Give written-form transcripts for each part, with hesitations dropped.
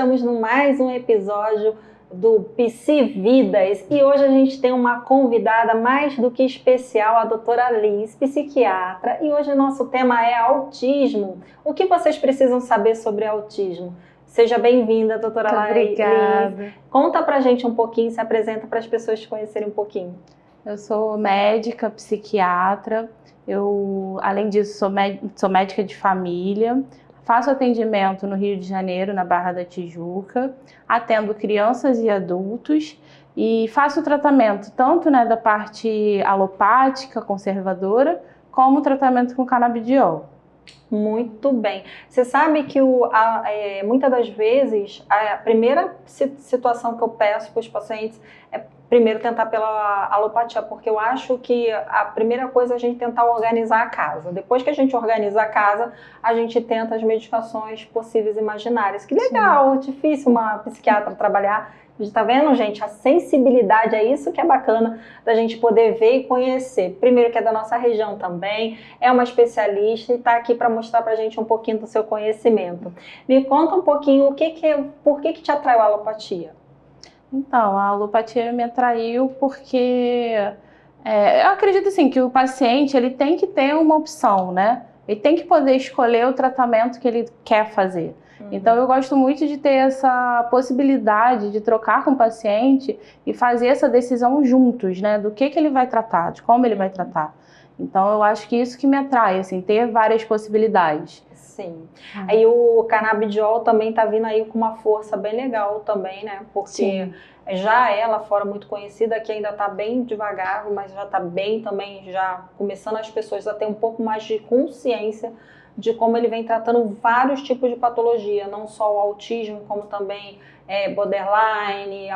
estamos no mais um episódio do Psi Vidas e hoje a gente tem uma convidada mais do que especial, a doutora Liz, psiquiatra, e hoje o nosso tema é autismo. O que vocês precisam saber sobre autismo? Seja bem-vinda, doutora Liz. Obrigada. Conta pra gente um pouquinho, se apresenta para as pessoas te conhecerem um pouquinho. Eu sou médica, psiquiatra, além disso, sou médica de família, faço atendimento no Rio de Janeiro, na Barra da Tijuca, atendo crianças e adultos e faço tratamento tanto da parte alopática, conservadora, como tratamento com canabidiol. Muito bem. Você sabe que muitas das vezes a primeira situação que eu peço para os pacientes é primeiro tentar pela alopatia, porque eu acho que a primeira coisa é a gente tentar organizar a casa. Depois que a gente organiza a casa, a gente tenta as medicações possíveis e imaginárias. Que legal, difícil uma psiquiatra trabalhar. Tá vendo, gente? A sensibilidade é isso que é bacana da gente poder ver e conhecer. Primeiro que é da nossa região também, é uma especialista e está aqui para mostrar pra gente um pouquinho do seu conhecimento. Me conta um pouquinho por que te atraiu a alopatia? Então, a alopatia me atraiu porque eu acredito assim, que o paciente ele tem que ter uma opção, né? Ele tem que poder escolher o tratamento que ele quer fazer. Então, eu gosto muito de ter essa possibilidade de trocar com o paciente e fazer essa decisão juntos, né? Do que ele vai tratar, de como ele vai tratar. Então, eu acho que isso que me atrai, assim, ter várias possibilidades. Sim. Aí o canabidiol também tá vindo aí com uma força bem legal também, né? Porque Sim. já é lá fora muito conhecida, aqui ainda tá bem devagar, mas já tá bem também, já começando as pessoas a ter um pouco mais de consciência de como ele vem tratando vários tipos de patologia, não só o autismo, como também borderline,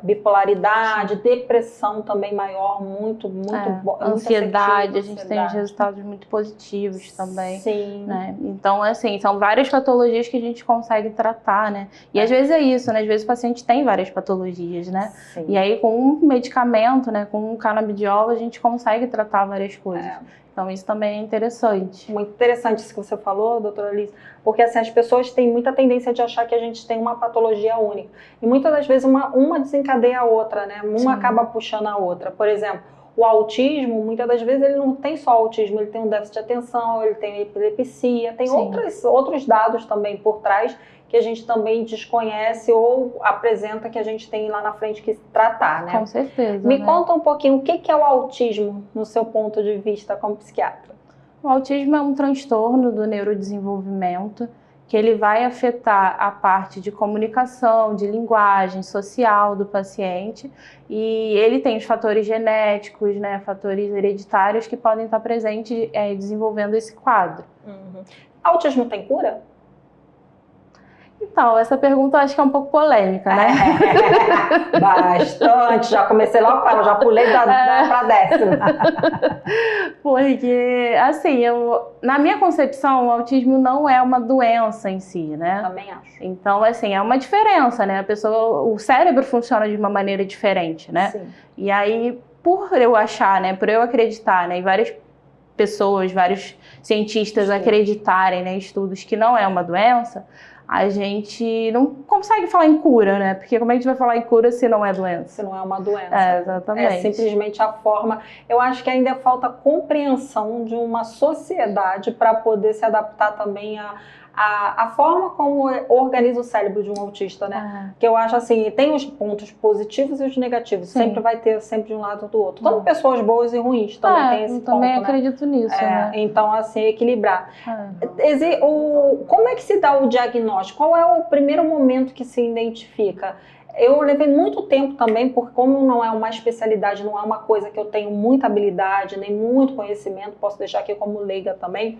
bipolaridade, depressão também maior, muito ansiedade, a gente tem resultados muito positivos também. Sim. Né? Então, assim, são várias patologias que a gente consegue tratar, né? E às vezes é isso, né? Às vezes o paciente tem várias patologias, né? Sim. E aí com um medicamento, né? Com um canabidiol, a gente consegue tratar várias coisas. Então, isso também é interessante. Muito interessante isso que você falou, doutora Liz, porque assim, as pessoas têm muita tendência de achar que a gente tem uma patologia única. E muitas das vezes uma desencadeia a outra, né? Uma acaba puxando a outra. Por exemplo, o autismo, muitas das vezes ele não tem só autismo, ele tem um déficit de atenção, ele tem epilepsia, tem outros dados também por trás que a gente também desconhece ou apresenta que a gente tem lá na frente que tratar, né? Com certeza. Me conta um pouquinho, o que é o autismo no seu ponto de vista como psiquiatra? O autismo é um transtorno do neurodesenvolvimento que ele vai afetar a parte de comunicação, de linguagem social do paciente, e ele tem os fatores genéticos, né, fatores hereditários que podem estar presentes desenvolvendo esse quadro. Autismo tem cura? Então, essa pergunta eu acho que é um pouco polêmica, né? Bastante, já comecei logo com ela, já pulei para décima. Porque, assim, na minha concepção, o autismo não é uma doença em si, né? Também acho. Então, assim, é uma diferença, né? O cérebro funciona de uma maneira diferente, né? Sim. E aí, por eu achar, né? Por eu acreditar, né? E várias pessoas, vários cientistas acreditarem, né? Estudos que não é uma doença, a gente não consegue falar em cura, né? Porque como é que a gente vai falar em cura se não é doença? Se não é uma doença. Exatamente. É simplesmente a forma. Eu acho que ainda falta compreensão de uma sociedade para poder se adaptar também a forma como organiza o cérebro de um autista, né? Que eu acho assim, tem os pontos positivos e os negativos. Sim. Sempre vai ter sempre de um lado ou do outro. Como pessoas boas e ruins também tem esse ponto, também acredito nisso, né? Então, assim, equilibrar. Como é que se dá o diagnóstico? Qual é o primeiro momento que se identifica? Eu levei muito tempo também, porque como não é uma especialidade, não é uma coisa que eu tenho muita habilidade, nem muito conhecimento, posso deixar aqui como leiga também,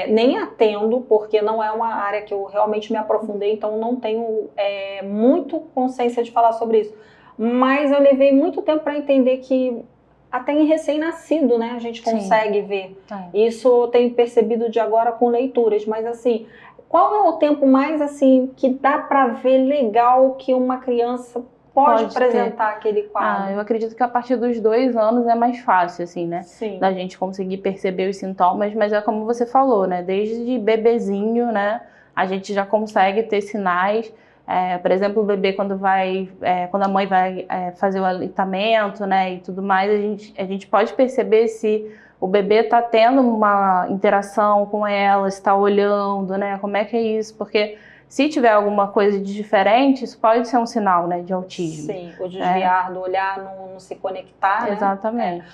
nem atendo, porque não é uma área que eu realmente me aprofundei, então não tenho muito consciência de falar sobre isso. Mas eu levei muito tempo para entender que até em recém-nascido, né, a gente consegue ver. Isso eu tenho percebido de agora com leituras, mas assim, qual é o tempo mais assim que dá para ver legal que uma criança pode apresentar aquele quadro? Eu acredito que a partir dos 2 anos é mais fácil, assim, né? Sim. Da gente conseguir perceber os sintomas, mas é como você falou, né? Desde bebezinho, né? A gente já consegue ter sinais. Por exemplo, o bebê quando a mãe vai fazer o aleitamento, né, e tudo mais, a gente pode perceber se o bebê está tendo uma interação com ela, está olhando, né, como é que é isso, porque se tiver alguma coisa de diferente, isso pode ser um sinal, né, de autismo. Sim, o desviar do olhar, não se conectar, né? Exatamente.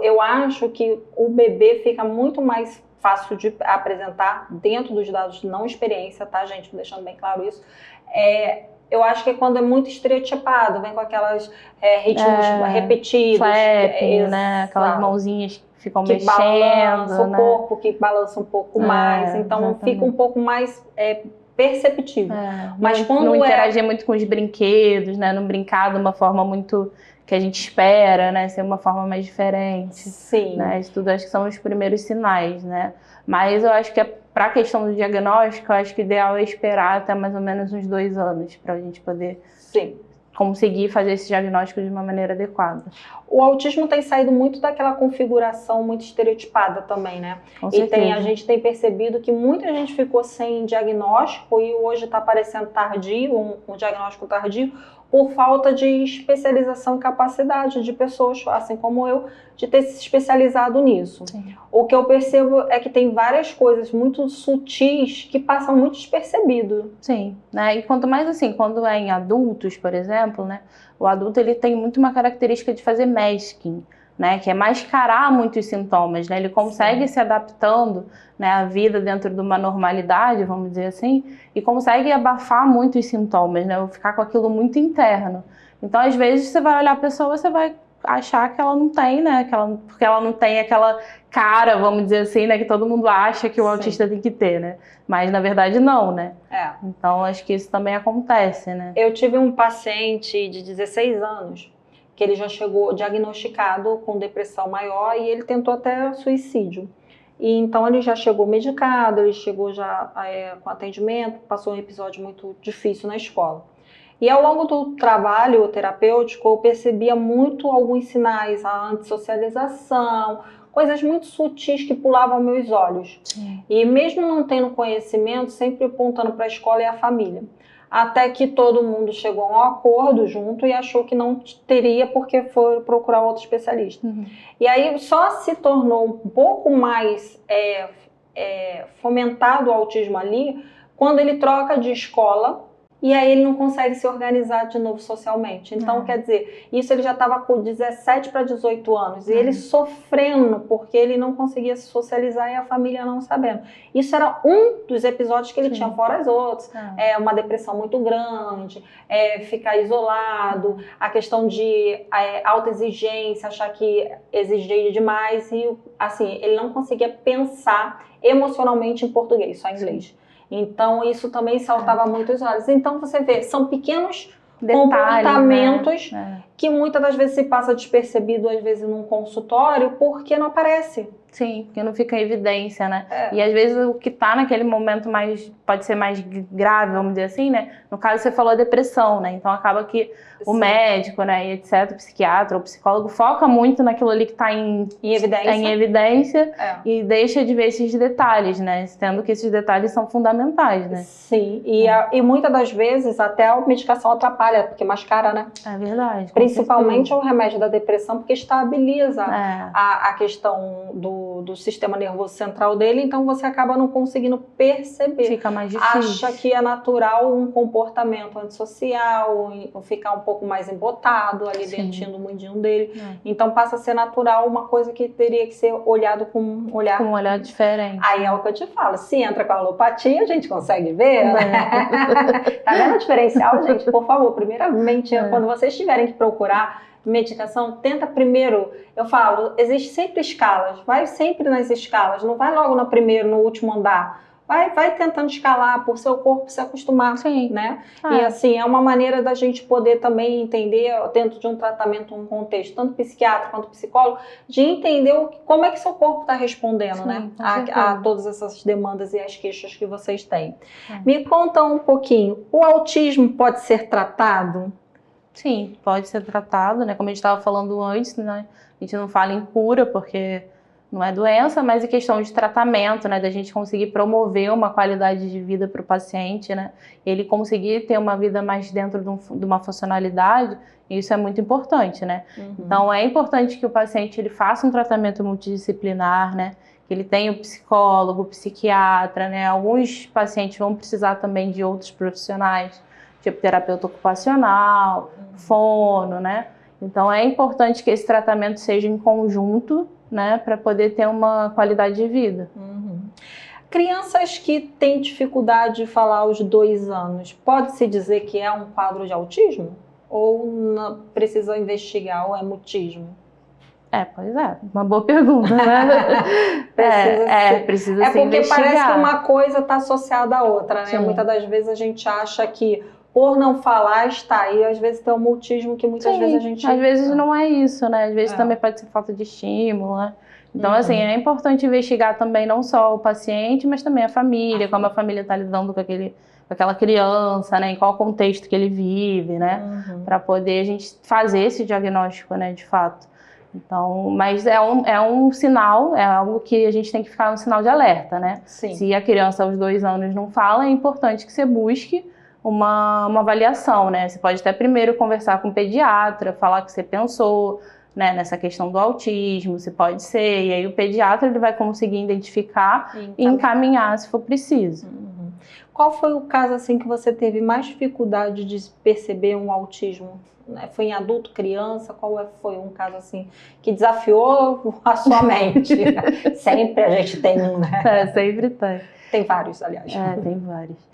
Eu acho que o bebê fica muito mais fácil de apresentar dentro dos dados de não experiência, tá, gente? Deixando bem claro isso. Eu acho que é quando é muito estereotipado, vem com aquelas ritmos repetidos. Flapping, né? Aquelas mãozinhas que ficam mexendo, balança né? O corpo que balança um pouco mais, então exatamente. Fica um pouco mais perceptível. Mas quando não interagir muito com os brinquedos, né? Não brincar de uma forma muito que a gente espera, né? Ser uma forma mais diferente. Sim. Né? Isso tudo acho que são os primeiros sinais, né? Mas eu acho que para a questão do diagnóstico, eu acho que o ideal é esperar até mais ou menos uns 2 anos para a gente poder conseguir fazer esse diagnóstico de uma maneira adequada. O autismo tem saído muito daquela configuração muito estereotipada também, né? Com certeza. A gente tem percebido que muita gente ficou sem diagnóstico e hoje está aparecendo tardio, um diagnóstico tardio, por falta de especialização e capacidade de pessoas, assim como eu, de ter se especializado nisso. Sim. O que eu percebo é que tem várias coisas muito sutis que passam muito despercebido. Sim, né? E quanto mais assim, quando é em adultos, por exemplo, né? O adulto ele tem muito uma característica de fazer masking, né? Que é mascarar muitos sintomas, né? Ele consegue se adaptando, né, à vida dentro de uma normalidade, vamos dizer assim, e consegue abafar muitos sintomas, né? Ou ficar com aquilo muito interno. Então, às vezes, você vai olhar a pessoa, você vai achar que ela não tem, né? Porque ela não tem aquela cara, vamos dizer assim, né? Que todo mundo acha que o autista tem que ter, né? Mas, na verdade, não, né? Então, acho que isso também acontece, né? Eu tive um paciente de 16 anos que ele já chegou diagnosticado com depressão maior e ele tentou até suicídio. E então ele já chegou medicado, ele chegou já com atendimento, passou um episódio muito difícil na escola. E ao longo do trabalho terapêutico eu percebia muito alguns sinais, a antissocialização, coisas muito sutis que pulavam aos meus olhos. Sim. E mesmo não tendo conhecimento, sempre apontando para a escola e a família. Até que todo mundo chegou a um acordo junto e achou que não teria porque foi procurar outro especialista. Uhum. E aí só se tornou um pouco mais fomentado o autismo ali quando ele troca de escola e aí ele não consegue se organizar de novo socialmente. Então, quer dizer, isso ele já estava com 17 para 18 anos e ele sofrendo porque ele não conseguia se socializar e a família não sabendo. Isso era um dos episódios que ele tinha, fora os outros. Uma depressão muito grande, ficar isolado, a questão de autoexigência, achar que exigia demais e, assim, ele não conseguia pensar emocionalmente em português, só em inglês. Então, isso também saltava muito os olhos. Então, você vê, são pequenos comportamentos, né? Que muitas das vezes se passa despercebido, às vezes, num consultório, porque não aparece. Sim, porque não fica em evidência, né? E às vezes o que tá naquele momento pode ser mais grave, vamos dizer assim, né? No caso, você falou a depressão, né? Então acaba que o médico, né, e etc., o psiquiatra ou o psicólogo foca muito naquilo ali que tá em evidência e deixa de ver esses detalhes, né? Sendo que esses detalhes são fundamentais, né? Sim, e muitas das vezes até a medicação atrapalha, porque mascara, né? É verdade. Principalmente o remédio da depressão, porque estabiliza a questão do sistema nervoso central dele, então você acaba não conseguindo perceber. Fica mais difícil. Acha que é natural um comportamento antissocial, ficar um pouco mais embotado ali dentro do mundinho dele. Então passa a ser natural uma coisa que teria que ser olhado com um olhar diferente. Aí é o que eu te falo, se entra com a alopatia, a gente consegue ver, né? Tá vendo o diferencial, gente? Por favor, primeiramente, quando vocês tiverem que procurar medicação, tenta primeiro, eu falo, existe sempre escalas, vai sempre nas escalas, não vai logo no primeiro, no último andar, vai tentando escalar por seu corpo se acostumar, né? E assim, é uma maneira da gente poder também entender, dentro de um tratamento, um contexto, tanto psiquiatra quanto psicólogo, de entender como é que seu corpo está respondendo, né? A todas essas demandas e as queixas que vocês têm. Me conta um pouquinho, o autismo pode ser tratado? Sim, pode ser tratado, né? Como a gente estava falando antes, né? A gente não fala em cura, porque não é doença, mas em questão de tratamento, né, da gente conseguir promover uma qualidade de vida para o paciente, né, ele conseguir ter uma vida mais dentro de uma funcionalidade, isso é muito importante, né. Então é importante que o paciente ele faça um tratamento multidisciplinar, né, que ele tenha o psicólogo, o psiquiatra, né, alguns pacientes vão precisar também de outros profissionais, tipo terapeuta ocupacional, fono, né. Então é importante que esse tratamento seja em conjunto, né, para poder ter uma qualidade de vida. Crianças que têm dificuldade de falar aos 2 anos, pode-se dizer que é um quadro de autismo? Ou não, precisa investigar, ou é mutismo? Pois é, uma boa pergunta, né? Precisa ser porque investigar. Parece que uma coisa está associada à outra, né? Sim. Muitas das vezes a gente acha que por não falar está aí, às vezes tem um mutismo que muitas vezes a gente... Às vezes não é isso, né? Às vezes também pode ser falta de estímulo, né? Então, assim, é importante investigar também não só o paciente, mas também a família, como a família está lidando com aquela criança, né? Em qual contexto que ele vive, né? Para poder a gente fazer esse diagnóstico, né? De fato. Então, mas é um sinal, é algo que a gente tem que ficar no sinal de alerta, né? Sim. Se a criança aos 2 anos não fala, é importante que você busque uma avaliação, né? Você pode até primeiro conversar com o pediatra, falar que você pensou, né, nessa questão do autismo, se pode ser, e aí o pediatra ele vai conseguir identificar e encaminhar se for preciso. Qual foi o caso assim que você teve mais dificuldade de perceber um autismo? Foi em adulto, criança? Qual foi um caso assim que desafiou a sua mente? Sempre a gente tem um, né? Sempre tem. Tem vários, aliás. Tem vários.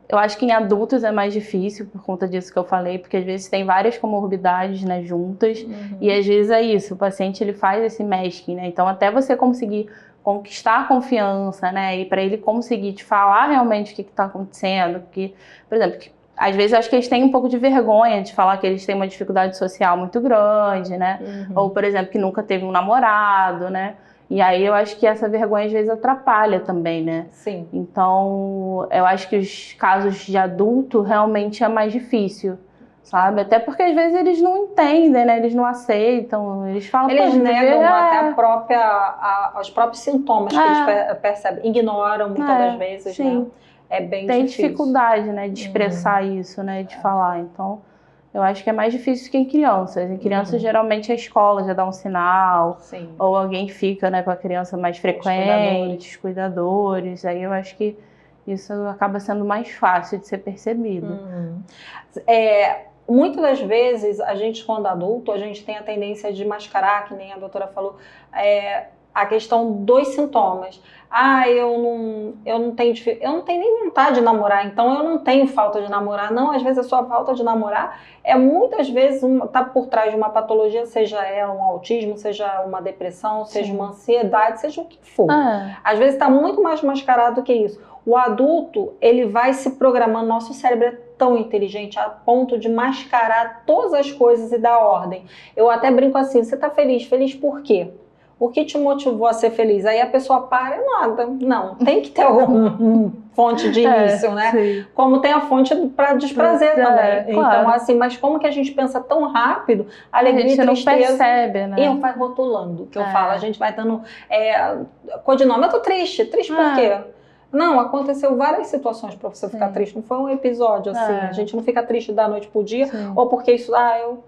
Eu acho que em adultos é mais difícil por conta disso que eu falei, porque às vezes tem várias comorbidades, né, juntas, e às vezes é isso, o paciente ele faz esse masking, né, então até você conseguir conquistar a confiança, né, e para ele conseguir te falar realmente o que está acontecendo, porque, por exemplo, às vezes eu acho que eles têm um pouco de vergonha de falar que eles têm uma dificuldade social muito grande, né, ou por exemplo, que nunca teve um namorado, né. E aí eu acho que essa vergonha às vezes atrapalha também, né? Sim. Então, eu acho que os casos de adulto realmente é mais difícil, sabe? Até porque às vezes eles não entendem, né? Eles não aceitam, eles falam... Eles negam até os próprios sintomas que eles percebem, ignoram muitas das vezes, sim. né? É bem Tem difícil. dificuldade, né? De expressar isso, né? De falar, então... Eu acho que é mais difícil que em crianças. Em crianças, geralmente, a escola já dá um sinal. Sim. Ou alguém fica, né, com a criança mais frequente, os cuidadores. Aí eu acho que isso acaba sendo mais fácil de ser percebido. Muitas das vezes, a gente, quando adulto, a gente tem a tendência de mascarar, que nem a doutora falou, a questão dos sintomas. Eu não tenho nem vontade de namorar, então eu não tenho falta de namorar. Não, às vezes a sua falta de namorar muitas vezes tá por trás de uma patologia, seja ela um autismo, seja uma depressão, seja uma ansiedade, seja o que for. Às vezes está muito mais mascarado do que isso. O adulto, ele vai se programando, nosso cérebro é tão inteligente a ponto de mascarar todas as coisas e dar ordem. Eu até brinco assim, você tá feliz? Feliz por quê? O que te motivou a ser feliz? Aí a pessoa para e nada. Não, tem que ter alguma fonte de início, né? Sim. Como tem a fonte para desprazer também. Claro. Então, assim, mas como que a gente pensa tão rápido, alegria e tristeza... A gente não percebe, né? E vai rotulando, que eu falo. A gente vai dando codinome. Eu tô triste. Triste por quê? Não, aconteceu várias situações para você ficar triste. Não foi um episódio, assim. A gente não fica triste da noite pro dia, ou porque isso,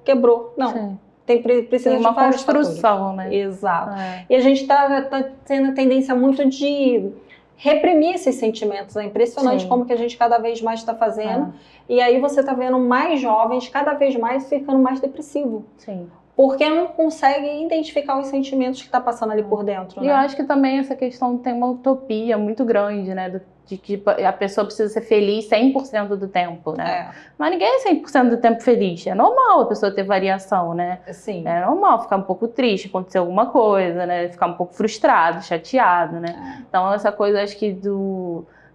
quebrou. Não. Sim. Precisa tem uma de várias construção, né? Exato. E a gente tá tendo a tendência muito de reprimir esses sentimentos. É impressionante como que a gente cada vez mais está fazendo. E aí você está vendo mais jovens cada vez mais ficando mais depressivo. Sim. Porque não consegue identificar os sentimentos que está passando ali por dentro, né? E eu acho que também essa questão tem uma utopia muito grande, né? De que a pessoa precisa ser feliz 100% do tempo, né? Mas ninguém é 100% do tempo feliz. É normal a pessoa ter variação, né? Sim. É normal ficar um pouco triste, acontecer alguma coisa, né? Ficar um pouco frustrado, chateado, né? Então essa coisa, acho que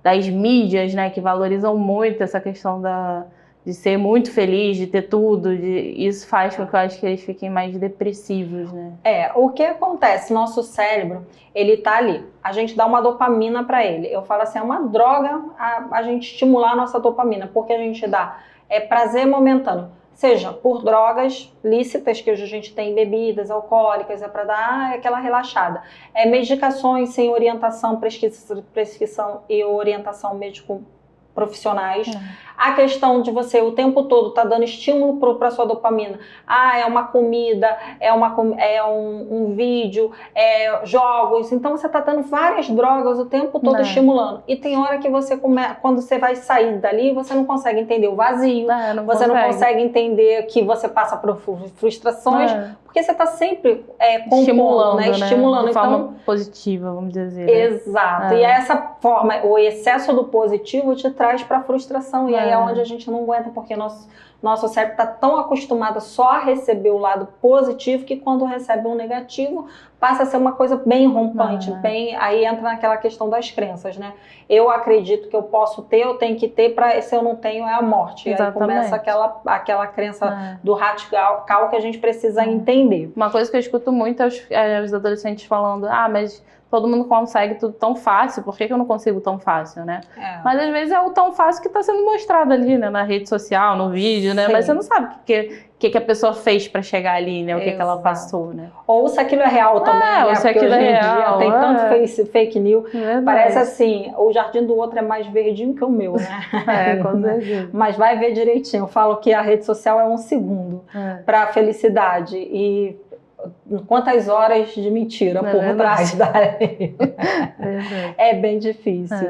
das mídias, né? Que valorizam muito essa questão de ser muito feliz, de ter tudo, isso faz com que eu acho que eles fiquem mais depressivos, né? O que acontece? Nosso cérebro, ele tá ali. A gente dá uma dopamina para ele. Eu falo assim, é uma droga a gente estimular a nossa dopamina, porque a gente dá prazer momentâneo. seja por drogas lícitas, que hoje a gente tem bebidas alcoólicas, é para dar aquela relaxada. Medicações sem orientação, prescrição e orientação médico profissionais. A questão de você o tempo todo tá dando estímulo para sua dopamina. É uma comida, é um vídeo, jogos. Então você tá dando várias drogas o tempo todo estimulando. E tem hora que você quando você vai sair dali, você não consegue entender o vazio, você não consegue entender que você passa por frustrações, porque você tá sempre estimulando, né? Estimulando. De forma positiva, vamos dizer. Né? Exato. E essa forma, o excesso do positivo te traz para frustração. E aí é onde a gente não aguenta, porque nosso cérebro está tão acostumado só a receber o lado positivo que quando recebe um negativo passa a ser uma coisa bem rompante, aí entra naquela questão das crenças, né? Eu acredito que eu posso ter, eu tenho que ter, se eu não tenho é a morte. Exatamente. E aí começa aquela crença do radical que a gente precisa entender. Uma coisa que eu escuto muito é os adolescentes falando, mas todo mundo consegue tudo tão fácil, por que eu não consigo tão fácil, né? Mas às vezes é o tão fácil que está sendo mostrado ali, né? Na rede social, no vídeo, né? Sim. Mas você não sabe o que a pessoa fez para chegar ali, né? O que ela passou, né? Ou se aquilo é real também, né? Ou se aquilo é real. Tem tanto fake news. Parece assim, o jardim do outro é mais verdinho que o meu, né? Com certeza. Mas vai ver direitinho. Eu falo que a rede social é 1 segundo para a felicidade. E quantas horas de mentira por trás da é bem difícil.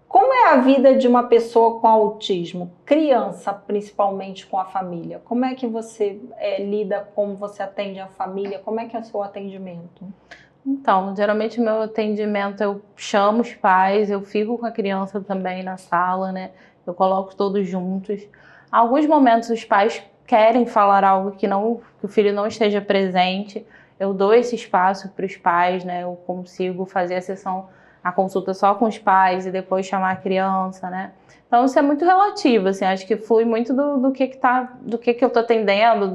Como é a vida de uma pessoa com autismo? Criança, principalmente com a família. Como é que você lida, como você atende a família? Como é que é o seu atendimento? Então, geralmente meu atendimento, eu chamo os pais, eu fico com a criança também na sala, né? Eu coloco todos juntos. Alguns momentos os pais querem falar algo que o filho não esteja presente, eu dou esse espaço para os pais, né? Eu consigo fazer a consulta só com os pais e depois chamar a criança, né? Então isso é muito relativo, assim, acho que flui muito do que eu tô atendendo,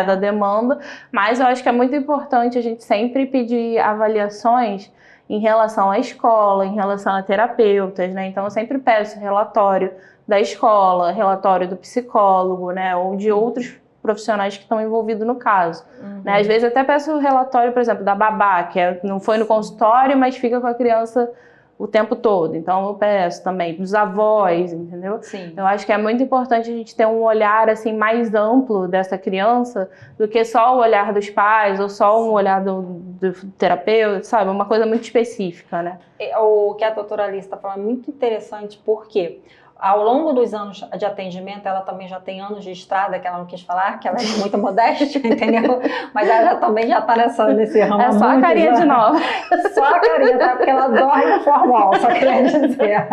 da demanda, mas eu acho que é muito importante a gente sempre pedir avaliações em relação à escola, em relação a terapeutas, né? Então eu sempre peço relatório da escola, relatório do psicólogo, né, ou de outros profissionais que estão envolvidos no caso. Né? Às vezes até peço o relatório, por exemplo, da babá, que não foi no consultório, mas fica com a criança o tempo todo. Então eu peço também dos avós, entendeu? Sim. Eu acho que é muito importante a gente ter um olhar assim mais amplo dessa criança do que só o olhar dos pais ou só um olhar do terapeuta, sabe? Uma coisa muito específica, né? O que a doutora Alice está falando é muito interessante, porque ao longo dos anos de atendimento, ela também já tem anos de estrada, que ela não quis falar, que ela é muito modéstia, entendeu? Mas ela também já está nesse ramo. É só a carinha de nova. Só a carinha, tá? Porque ela dorme formal, só queria dizer.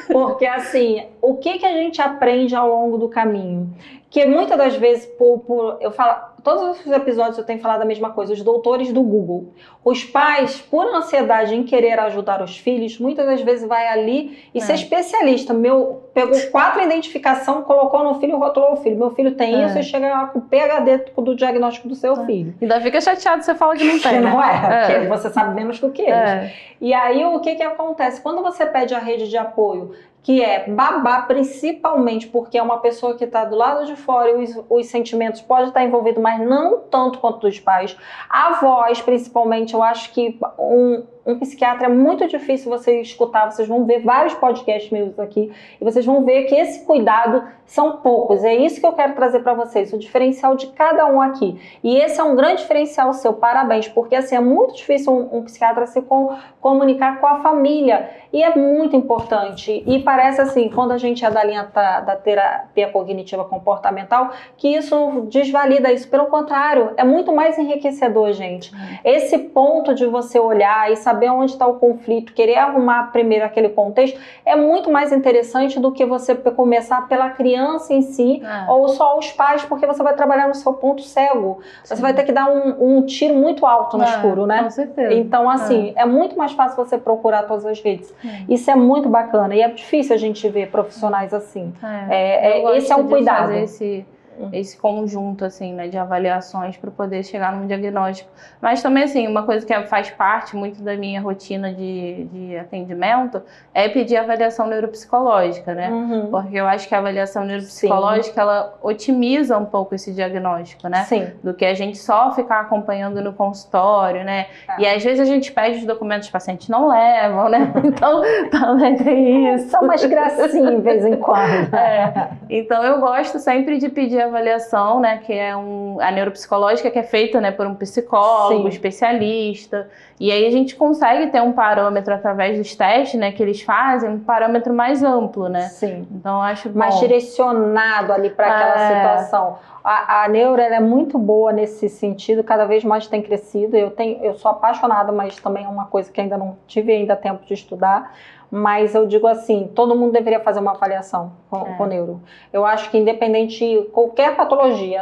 Porque assim, o que a gente aprende ao longo do caminho? Que muitas das vezes, eu falo, todos os episódios eu tenho falado a mesma coisa, os doutores do Google. Os pais, por ansiedade em querer ajudar os filhos, muitas das vezes vai ali e ser especialista. Pegou 4 identificações, colocou no filho e rotulou o filho. Meu filho tem isso e chega lá com o PhD do diagnóstico do seu filho. Ainda fica chateado se você fala que não tem. Não porque você sabe menos do que eles. E aí o que acontece? Quando você pede a rede de apoio, que é babá, principalmente porque é uma pessoa que está do lado de fora e os sentimentos podem estar envolvidos, mas não tanto quanto dos pais. Avós, principalmente, eu acho que um psiquiatra é muito difícil você escutar, vocês vão ver vários podcasts meus aqui e vocês vão ver que esse cuidado são poucos. É isso que eu quero trazer para vocês, o diferencial de cada um aqui. E esse é um grande diferencial seu, parabéns, porque assim, é muito difícil um psiquiatra se comunicar com a família e é muito importante. E parece assim, quando a gente é da linha da terapia cognitiva comportamental, que isso desvalida isso. Pelo contrário, é muito mais enriquecedor, gente. Esse ponto de você olhar e saber onde está o conflito, querer arrumar primeiro aquele contexto, é muito mais interessante do que você começar pela criança em si, ou só os pais, porque você vai trabalhar no seu ponto cego. Sim. Você vai ter que dar um tiro muito alto no escuro, né? Com certeza. Então, assim, é muito mais fácil você procurar todas as redes. Isso é muito bacana, e é difícil a gente ver profissionais assim. Esse é um cuidado. esse conjunto, assim, né, de avaliações para poder chegar num diagnóstico. Mas também, assim, uma coisa que faz parte muito da minha rotina de atendimento é pedir avaliação neuropsicológica, né? Porque eu acho que a avaliação neuropsicológica, ela otimiza um pouco esse diagnóstico, né? Do que a gente só ficar acompanhando no consultório, né? E às vezes a gente pede os documentos, os pacientes não levam, né? Então, também tem isso. São umas gracinhas de vez em quando. Então, eu gosto sempre de pedir avaliação, né? Que é a neuropsicológica, que é feita, né, por um psicólogo, especialista. E aí a gente consegue ter um parâmetro através dos testes, né, que eles fazem, um parâmetro mais amplo, né? Então, eu acho bom. Mais direcionado ali para aquela situação. A neuro, ela é muito boa nesse sentido, cada vez mais tem crescido. Eu sou apaixonada, mas também é uma coisa que ainda não tive tempo de estudar. Mas eu digo assim, todo mundo deveria fazer uma avaliação com neuro. Eu acho que independente de qualquer patologia,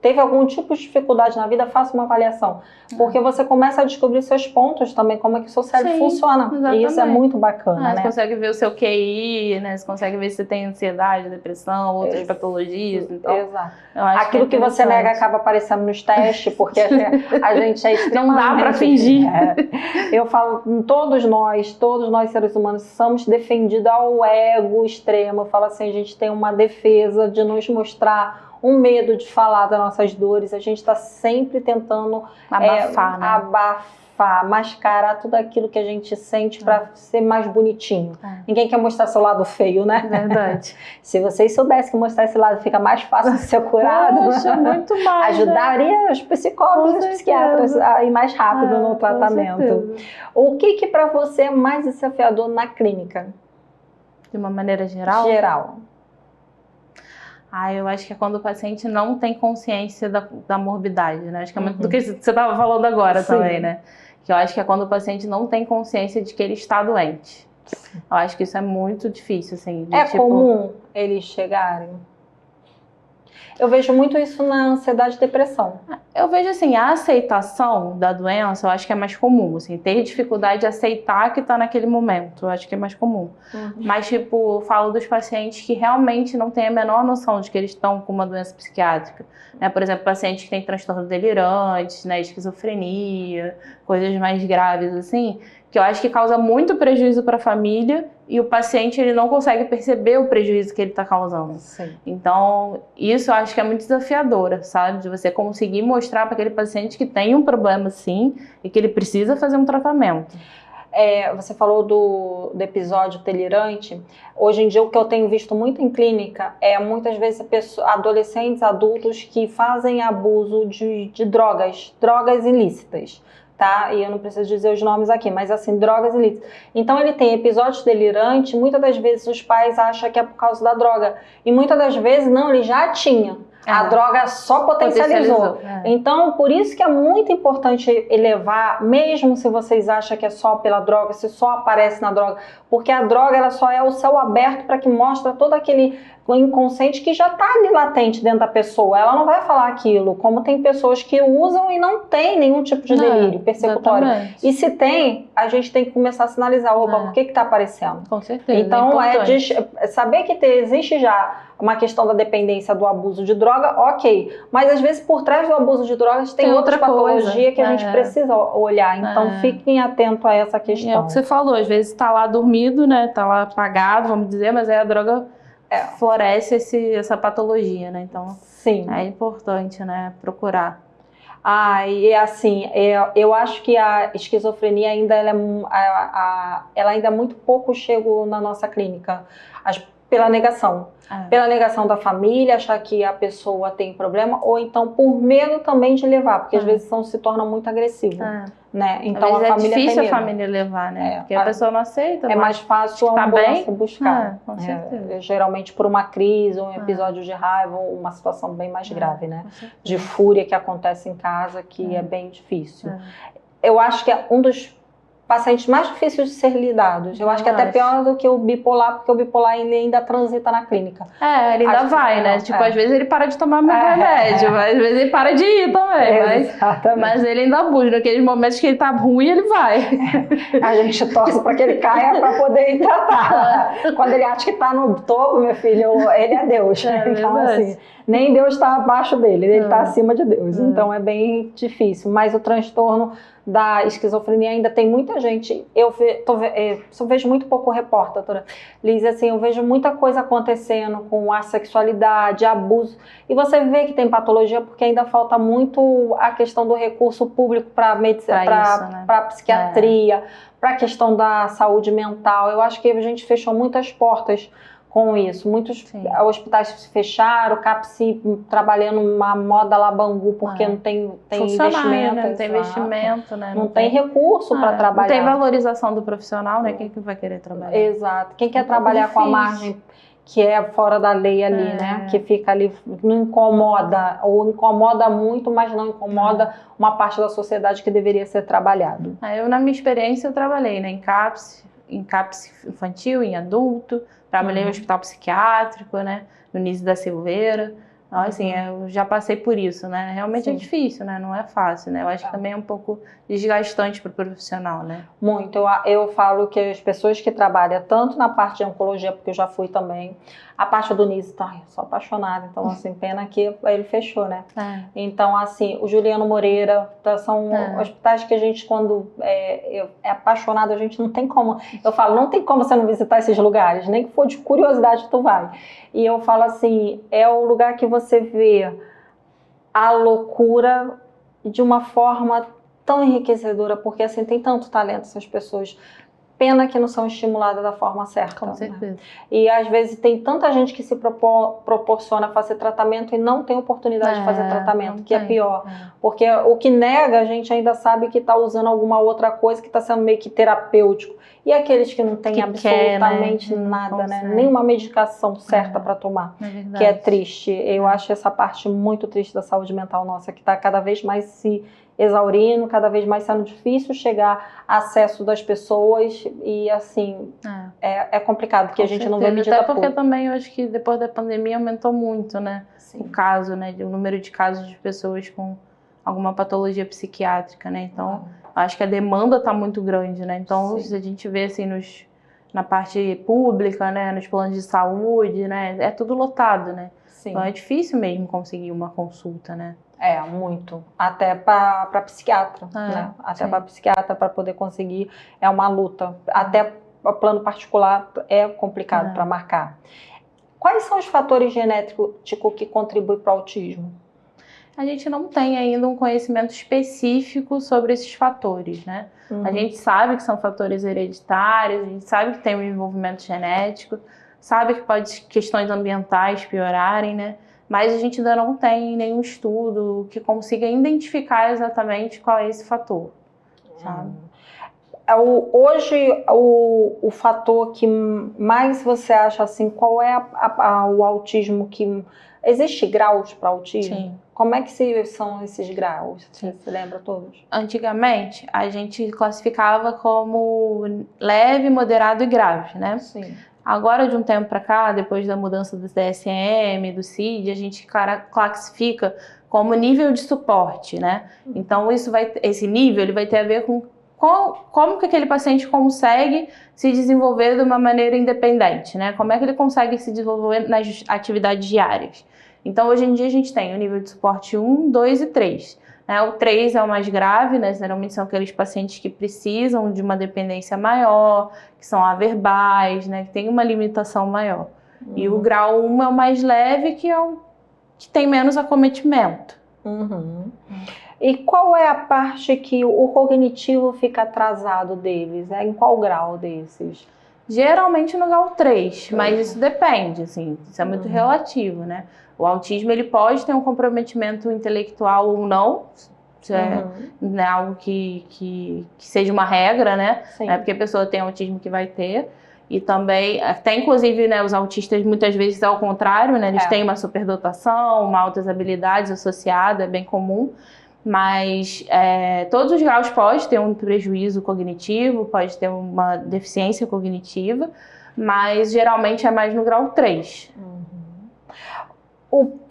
teve algum tipo de dificuldade na vida, faça uma avaliação. Porque você começa a descobrir seus pontos também, como é que o seu cérebro funciona. Exatamente. E isso é muito bacana, né? Você consegue ver o seu QI, né? Você consegue ver se você tem ansiedade, depressão, outras patologias. Então, exato. Aquilo que você nega acaba aparecendo nos testes, porque a gente é extremamente... Não dá pra fingir. Eu falo, todos nós seres humanos, somos defendidos ao ego extremo. Eu falo assim, a gente tem uma defesa de nos mostrar um medo de falar das nossas dores, a gente está sempre tentando abafar, mascarar tudo aquilo que a gente sente para ser mais bonitinho. Ninguém quer mostrar seu lado feio, né? Verdade. Se vocês soubessem que mostrar esse lado fica mais fácil de ser curado, poxa, muito mais, ajudaria os psicólogos e os psiquiatras a ir mais rápido no tratamento. O que para você é mais desafiador na clínica? De uma maneira geral? Geral. Eu acho que é quando o paciente não tem consciência da morbidade, né? Acho que é muito do que você estava falando agora também, né? Que eu acho que é quando o paciente não tem consciência de que ele está doente. Eu acho que isso é muito difícil, assim. Comum eles chegarem? Eu vejo muito isso na ansiedade e depressão. Eu vejo assim, a aceitação da doença, eu acho que é mais comum, assim, ter dificuldade de aceitar que está naquele momento, eu acho que é mais comum. Mas, eu falo dos pacientes que realmente não têm a menor noção de que eles estão com uma doença psiquiátrica. Né? Por exemplo, pacientes que têm transtorno delirante, né, esquizofrenia, coisas mais graves, assim, que eu acho que causa muito prejuízo para a família e o paciente ele não consegue perceber o prejuízo que ele está causando. Então, isso eu acho que é muito desafiador, sabe? De você conseguir mostrar para aquele paciente que tem um problema sim e que ele precisa fazer um tratamento. Você falou do episódio delirante. Hoje em dia, o que eu tenho visto muito em clínica é muitas vezes adolescentes, adultos que fazem abuso de drogas ilícitas. Tá? E eu não preciso dizer os nomes aqui, mas assim, drogas ilícitas. Então ele tem episódios delirantes, muitas das vezes os pais acham que é por causa da droga. E muitas das vezes não, ele já tinha. A droga só potencializou. Então, por isso que é muito importante elevar, mesmo se vocês acham que é só pela droga, se só aparece na droga, porque a droga ela só é o céu aberto para que mostre todo aquele inconsciente que já está ali latente dentro da pessoa. Ela não vai falar aquilo, como tem pessoas que usam e não tem nenhum tipo de delírio persecutório. E se tem, a gente tem que começar a sinalizar, por que está aparecendo? Com certeza. Então, saber que existe já uma questão da dependência do abuso de droga, ok. Mas às vezes por trás do abuso de drogas tem outra patologia que a gente precisa olhar. Então fiquem atentos a essa questão. É o que você falou, às vezes está lá dormido, né? Está lá apagado, vamos dizer, mas aí a droga floresce essa patologia, né? Então é importante, né? Procurar. E assim, eu acho que a esquizofrenia ainda ela ainda muito pouco chegou na nossa clínica. Pela negação. Pela negação da família, achar que a pessoa tem problema, ou então por medo também de levar, porque às vezes se torna muito agressivo. Né? Então a família é difícil tem a família levar, né? Porque a pessoa não aceita. É mais fácil a ambulância buscar. Com certeza. Geralmente por uma crise, um episódio de raiva, uma situação bem mais grave, né? De fúria que acontece em casa, que é bem difícil. Eu acho que é um dos pacientes mais difíceis de ser lidados. Eu acho que até pior do que o bipolar, porque o bipolar ainda transita na clínica. Ele ainda vai, né? Tipo, às vezes ele para de tomar meu remédio, mas às vezes ele para de ir também. Mas ele ainda busca. Naqueles momentos que ele tá ruim, ele vai. A gente torce para que ele caia para poder ir tratar. Quando ele acha que tá no topo, meu filho, ele é Deus. Então, assim, Nem Deus está abaixo dele, ele está acima de Deus. Então é bem difícil. Mas o transtorno da esquizofrenia ainda tem muita gente. Eu vejo muito pouco repórter, doutora Liz, assim, eu vejo muita coisa acontecendo com a sexualidade, abuso. E você vê que tem patologia porque ainda falta muito a questão do recurso público para medicina, para psiquiatria, para a questão da saúde mental. Eu acho que a gente fechou muitas portas com isso. Muitos hospitais se fecharam, o CAPS trabalhando uma moda lá Bangu porque não tem investimento. Né? Não tem investimento, né? Não tem recurso para trabalhar. Não tem valorização do profissional, né? Quem que vai querer trabalhar? Exato. Quem quer trabalhar com a margem que é fora da lei ali, né? Que fica ali, não incomoda, ou incomoda muito, mas não incomoda uma parte da sociedade que deveria ser trabalhado. Eu, na minha experiência, eu trabalhei, né, em CAPS infantil, em adulto, trabalhei no hospital psiquiátrico, né, no Nísio da Silveira. Então, assim, eu já passei por isso, né? Realmente é difícil, né? Não é fácil, né? Eu acho que também é um pouco desgastante para o profissional, né? Muito. Eu falo que as pessoas que trabalham tanto na parte de oncologia, porque eu já fui também, a parte do Nísio, eu sou apaixonada. Então, assim, pena que ele fechou, né? Então, assim, o Juliano Moreira, são hospitais que a gente, quando é apaixonado, a gente não tem como... Eu falo, não tem como você não visitar esses lugares, nem que for de curiosidade tu vai. E eu falo assim, é o lugar que você vê a loucura de uma forma tão enriquecedora, porque assim, tem tanto talento essas pessoas. Pena que não são estimuladas da forma certa. Com certeza. Né? E às vezes tem tanta gente que se proporciona a fazer tratamento e não tem oportunidade de fazer tratamento, que é pior. Porque o que nega, a gente ainda sabe que está usando alguma outra coisa que está sendo meio que terapêutico. E aqueles que não têm absolutamente nada, né? Nenhuma medicação certa para tomar. Que é triste. Eu acho essa parte muito triste da saúde mental nossa, que está cada vez mais se exaurindo, cada vez mais sendo difícil chegar a acesso das pessoas e assim, é complicado, porque a gente não vê medida pública. Até porque também eu acho que depois da pandemia aumentou muito, né? O caso, né? O número de casos de pessoas com alguma patologia psiquiátrica, né? Então, acho que a demanda está muito grande, né? Então, se a gente vê assim na parte pública, né? Nos planos de saúde, né? É tudo lotado, né? Então é difícil mesmo conseguir uma consulta, né? Muito. Até para psiquiatra, né? Até para psiquiatra, para poder conseguir, é uma luta. Até o plano particular é complicado para marcar. Quais são os fatores genéticos que contribuem para o autismo? A gente não tem ainda um conhecimento específico sobre esses fatores, né? A gente sabe que são fatores hereditários, a gente sabe que tem um envolvimento genético, sabe que pode questões ambientais piorarem, né? Mas a gente ainda não tem nenhum estudo que consiga identificar exatamente qual é esse fator, sabe? Hoje, o fator que mais você acha, assim, qual é o autismo que... Existe graus para autismo? Sim. Como é que são esses graus? Você lembra todos? Antigamente, a gente classificava como leve, moderado e grave, né? Sim. Agora, de um tempo para cá, depois da mudança do DSM, do CID, a gente classifica como nível de suporte, né? Então, esse nível ele vai ter a ver com como que aquele paciente consegue se desenvolver de uma maneira independente, né? Como é que ele consegue se desenvolver nas atividades diárias. Então, hoje em dia, a gente tem o nível de suporte 1, 2 e 3. Né? O 3 é o mais grave, né? Geralmente são aqueles pacientes que precisam de uma dependência maior, que são averbais, né? Que tem uma limitação maior. E o grau 1 é o mais leve, que é o que tem menos acometimento. E qual é a parte que o cognitivo fica atrasado deles? Né? Em qual grau desses? Geralmente no grau 3, mas isso depende, assim, isso é muito relativo, né? O autismo, ele pode ter um comprometimento intelectual ou não, isso é algo que seja uma regra, né? É porque a pessoa tem autismo que vai ter. E também, até inclusive, né, os autistas muitas vezes ao contrário, né? Eles têm uma superdotação, uma altas habilidades associada, é bem comum. Mas todos os graus podem ter um prejuízo cognitivo, pode ter uma deficiência cognitiva, mas geralmente é mais no grau 3.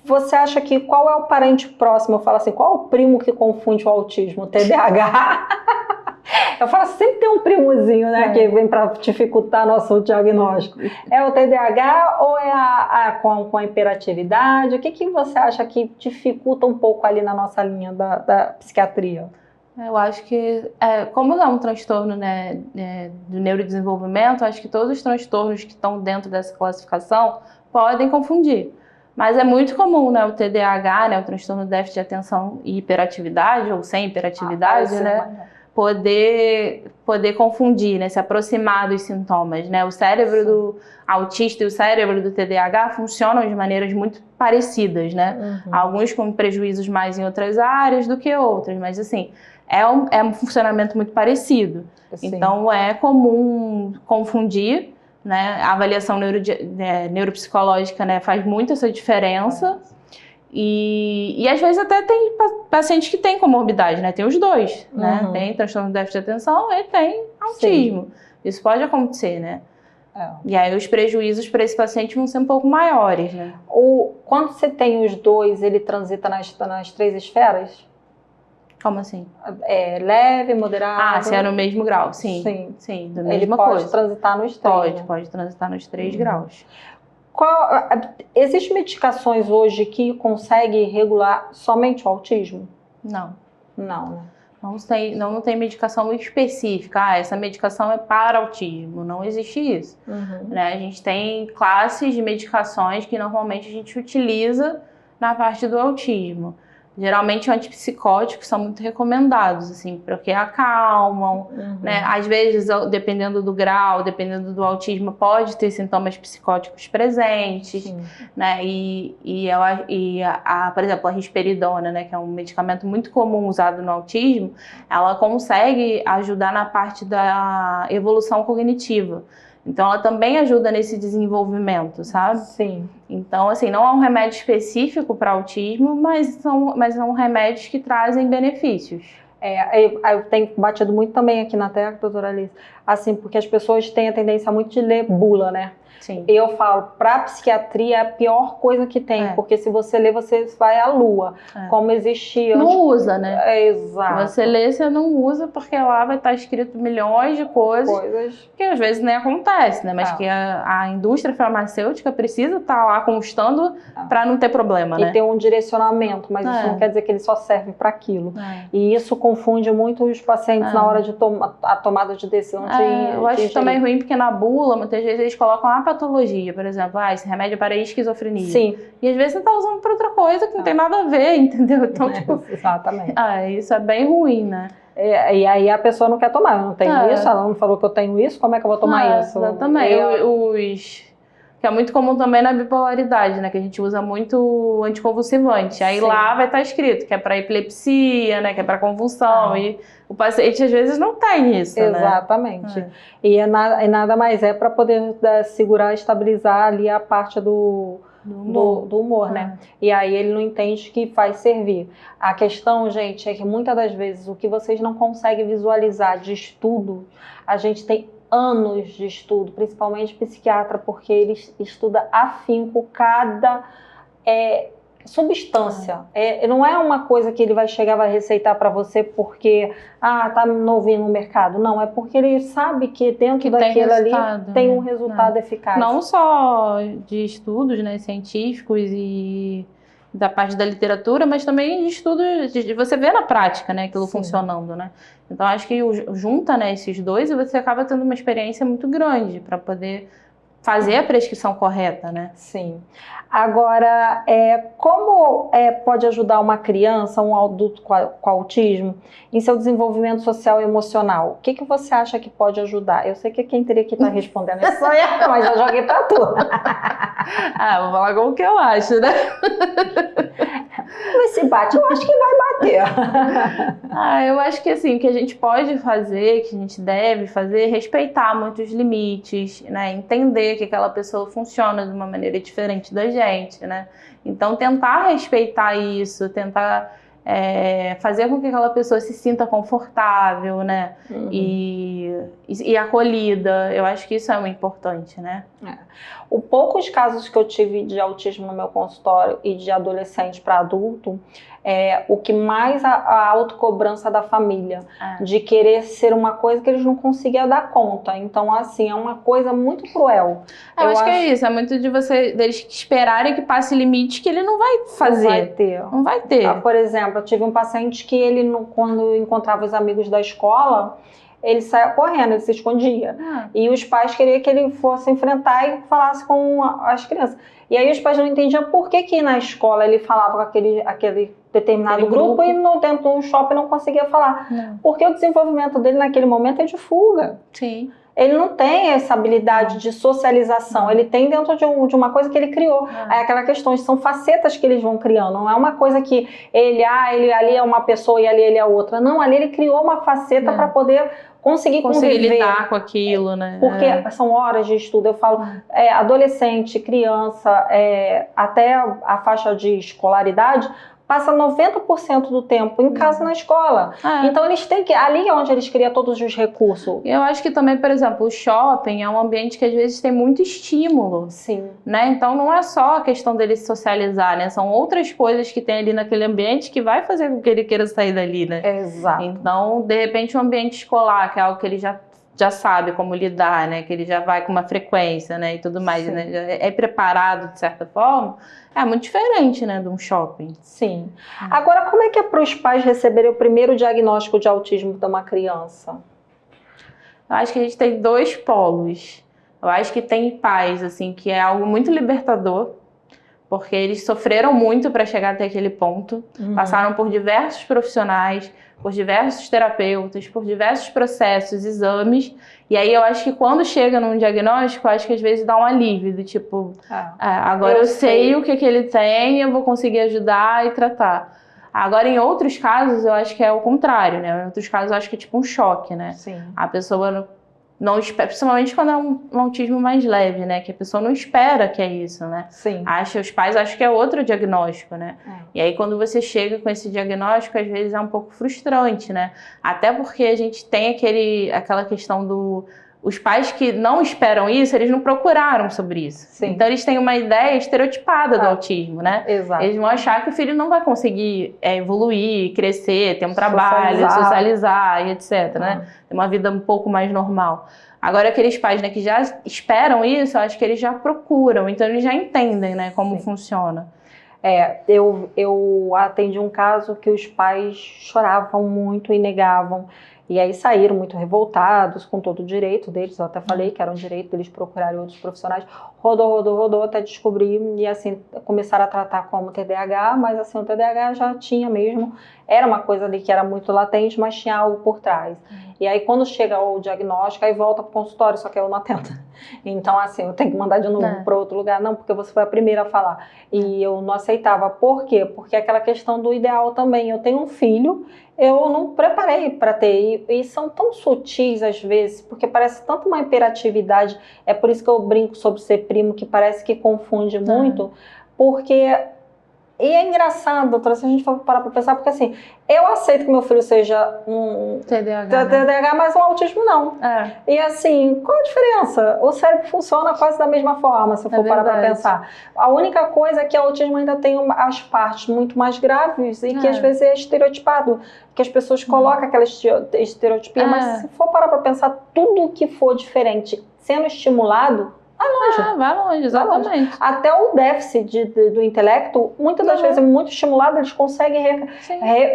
Você acha que qual é o parente próximo? Eu falo assim, qual é o primo que confunde o autismo? O TDAH? Eu falo, sempre tem um primozinho, né, que vem para dificultar nosso diagnóstico. É o TDAH ou é com a hiperatividade? O que você acha que dificulta um pouco ali na nossa linha da psiquiatria? Eu acho que, como é um transtorno, né, do neurodesenvolvimento, acho que todos os transtornos que estão dentro dessa classificação podem confundir. Mas é muito comum, né, o TDAH, né, o transtorno de déficit de atenção e hiperatividade, ou sem hiperatividade, né, poder confundir, né, se aproximar dos sintomas, né? O cérebro do autista e o cérebro do TDAH funcionam de maneiras muito parecidas, né? Alguns com prejuízos mais em outras áreas do que outras, mas assim, é um funcionamento muito parecido. Sim. Então é comum confundir, né? A avaliação neuropsicológica, né, faz muito essa diferença. E às vezes até tem pacientes que têm comorbidade, né? Tem os dois, né? Tem transtorno de déficit de atenção e tem autismo. Sim. Isso pode acontecer, né? E aí os prejuízos para esse paciente vão ser um pouco maiores, né? Quando você tem os dois, ele transita nas 3 esferas? Como assim? Leve, moderado? Se é no mesmo grau, sim. Sim, da mesma coisa. Ele pode transitar nos 3, Pode transitar nos 3 graus. Existem medicações hoje que conseguem regular somente o autismo? Não. Não, né? Não tem medicação muito específica. Essa medicação é para autismo. Não existe isso. Né? A gente tem classes de medicações que normalmente a gente utiliza na parte do autismo. Geralmente antipsicóticos são muito recomendados, assim, porque acalmam, né? Às vezes, dependendo do grau, dependendo do autismo, pode ter sintomas psicóticos presentes, né? Por exemplo, a risperidona, né, que é um medicamento muito comum usado no autismo, ela consegue ajudar na parte da evolução cognitiva. Então, ela também ajuda nesse desenvolvimento, sabe? Sim. Então, assim, não é um remédio específico para autismo, mas são remédios que trazem benefícios. Eu tenho batido muito também aqui na tecla, doutora Alice, assim, porque as pessoas têm a tendência muito de ler bula, né? Sim. Eu falo, para psiquiatria é a pior coisa que tem, porque se você ler, você vai à lua. Como existia. Não usa, né? Exato. Você lê, você não usa, porque lá vai estar escrito milhões de coisas que às vezes nem acontece, né? Mas que a indústria farmacêutica precisa estar lá constando para não ter problema, né? E ter um direcionamento, mas isso não quer dizer que ele só serve para aquilo. E isso confunde muito os pacientes na hora de a tomada de decisão. Eu acho também ruim, porque na bula, muitas vezes eles colocam a patologia, por exemplo, esse remédio é para esquizofrenia. Sim. E às vezes você tá usando para outra coisa que não tem nada a ver, entendeu? Então, exatamente. Isso é bem ruim, né? E aí a pessoa não quer tomar, eu não tenho isso, ela não falou que eu tenho isso, como é que eu vou tomar isso? Exatamente. Que é muito comum também na bipolaridade, né? Que a gente usa muito anticonvulsivante. Aí lá vai estar escrito que é para epilepsia, né? Que é para convulsão. E o paciente às vezes não tem isso, Exatamente. Né? E nada mais para poder segurar, estabilizar ali a parte do humor, né? E aí ele não entende que faz servir. A questão, gente, é que muitas das vezes o que vocês não conseguem visualizar de estudo, a gente tem anos de estudo, principalmente psiquiatra, porque ele estuda afinco cada substância. Não é uma coisa que ele vai chegar, vai receitar para você porque tá novinho no mercado. Não, é porque ele sabe que dentro daquilo ali tem um resultado eficaz. Não só de estudos, né, científicos e da parte da literatura, mas também de estudos de você ver na prática, né, aquilo funcionando, né? Então acho que junta, né, esses dois e você acaba tendo uma experiência muito grande para poder fazer a prescrição correta, né? Sim. Agora, como pode ajudar uma criança, um adulto com autismo, em seu desenvolvimento social e emocional? O que você acha que pode ajudar? Eu sei que quem teria que estar respondendo isso sou eu, mas eu joguei para tu. Vou falar como que eu acho, né? Esse bate, eu acho que vai bater. Eu acho que assim, o que a gente pode fazer, que a gente deve fazer, é respeitar muitos limites, né? Entender que aquela pessoa funciona de uma maneira diferente da gente, né? Então tentar respeitar isso, tentar fazer com que aquela pessoa se sinta confortável, né? E acolhida. Eu acho que isso é muito importante, né? Os poucos casos que eu tive de autismo no meu consultório e de adolescente para adulto, o que mais a autocobrança da família, de querer ser uma coisa que eles não conseguiam dar conta. Então, assim, é uma coisa muito cruel. Eu acho que é isso, é muito de deles esperarem que passe limite que ele não vai fazer. Não vai ter. Não vai ter. Por exemplo, eu tive um paciente que ele, quando encontrava os amigos da escola, ele saia correndo, ele se escondia. E os pais queriam que ele fosse enfrentar e falasse com as crianças. E aí os pais não entendiam por que na escola ele falava com aquele determinado grupo e dentro do shopping não conseguia falar. Porque o desenvolvimento dele naquele momento é de fuga. Sim. Ele não tem essa habilidade de socialização, ele tem dentro de uma coisa que ele criou. Aí aquela questão, são facetas que eles vão criando, não é uma coisa que ele ali é uma pessoa e ali ele é outra. Não, ali ele criou uma faceta para poder conseguir conviver. Lidar com aquilo, né? Porque são horas de estudo, eu falo, adolescente, criança, até a faixa de escolaridade, passa 90% do tempo em casa, na escola. Então eles têm que... Ali é onde eles criam todos os recursos. Eu acho que também, por exemplo, o shopping é um ambiente que às vezes tem muito estímulo. Sim. Né? Então não é só a questão dele socializar, né? São outras coisas que tem ali naquele ambiente que vai fazer com que ele queira sair dali, né? Exato. Então, de repente, um ambiente escolar, que é algo que ele já sabe como lidar, né? Que ele já vai com uma frequência, né? E tudo mais, né? Já é preparado de certa forma. É muito diferente, né? De um shopping. Sim. Agora, como é que é para os pais receberem o primeiro diagnóstico de autismo de uma criança? Eu acho que a gente tem dois polos. Eu acho que tem pais, assim, que é algo muito libertador, porque eles sofreram muito para chegar até aquele ponto, passaram por diversos profissionais, por diversos terapeutas, por diversos processos, exames, e aí eu acho que quando chega num diagnóstico, eu acho que às vezes dá um alívio, do tipo, agora eu sei o que ele tem, eu vou conseguir ajudar e tratar. Agora, em outros casos, eu acho que é o contrário, né? Em outros casos, eu acho que é tipo um choque, né? Sim. A pessoa não espera, principalmente quando é um autismo mais leve, né? Que a pessoa não espera que é isso, né? Sim. Os pais acham que é outro diagnóstico, né? E aí, quando você chega com esse diagnóstico, às vezes é um pouco frustrante, né? Até porque a gente tem aquela questão os pais que não esperam isso, eles não procuraram sobre isso. Sim. Então, eles têm uma ideia estereotipada do autismo, né? Exato. Eles vão achar que o filho não vai conseguir evoluir, crescer, ter um trabalho, socializar e etc, né? Ter uma vida um pouco mais normal. Agora, aqueles pais, né, que já esperam isso, eu acho que eles já procuram, então eles já entendem, né, como funciona. Eu atendi um caso que os pais choravam muito e negavam. E aí saíram muito revoltados, com todo o direito deles. Eu até falei que era um direito deles procurarem outros profissionais. Rodou, até descobrir. E assim, começaram a tratar como TDAH, mas assim, o TDAH já tinha mesmo. Era uma coisa ali que era muito latente, mas tinha algo por trás. E aí, quando chega o diagnóstico, aí volta para o consultório, só que eu não atendo. Então, assim, eu tenho que mandar de novo para outro lugar. Não, porque você foi a primeira a falar. E eu não aceitava. Por quê? Porque é aquela questão do ideal também. Eu tenho um filho, eu não preparei para ter. E são tão sutis, às vezes, porque parece tanto uma imperatividade. É por isso que eu brinco sobre ser primo, que parece que confunde muito. Porque... E é engraçado, doutora, se a gente for parar para pensar, porque assim, eu aceito que meu filho seja um TDAH, mas um autismo não. E assim, qual a diferença? O cérebro funciona quase da mesma forma, se for parar para pensar. A única coisa é que o autismo ainda tem as partes muito mais graves e que às vezes é estereotipado, que as pessoas colocam aquela estereotipia, mas se for parar para pensar, tudo que for diferente sendo estimulado, vai longe, exatamente. Até o déficit do intelecto, muitas das vezes, muito estimulado, eles conseguem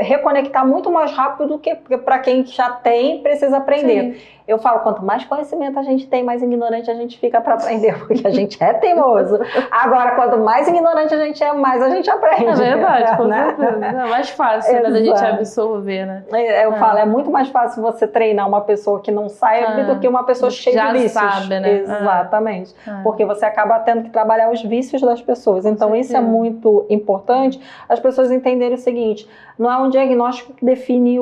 reconectar muito mais rápido do que para quem já tem, precisa aprender. Sim. Eu falo, quanto mais conhecimento a gente tem, mais ignorante a gente fica para aprender, porque a gente é teimoso. Agora, quanto mais ignorante a gente é, mais a gente aprende. É verdade, com certeza. É mais fácil, né, da gente absorver, né? Eu falo, é muito mais fácil você treinar uma pessoa que não sabe do que uma pessoa cheia de vícios. Já sabe, né? Exatamente. Porque você acaba tendo que trabalhar os vícios das pessoas. Então, isso é muito importante. As pessoas entenderem o seguinte, não é um diagnóstico que define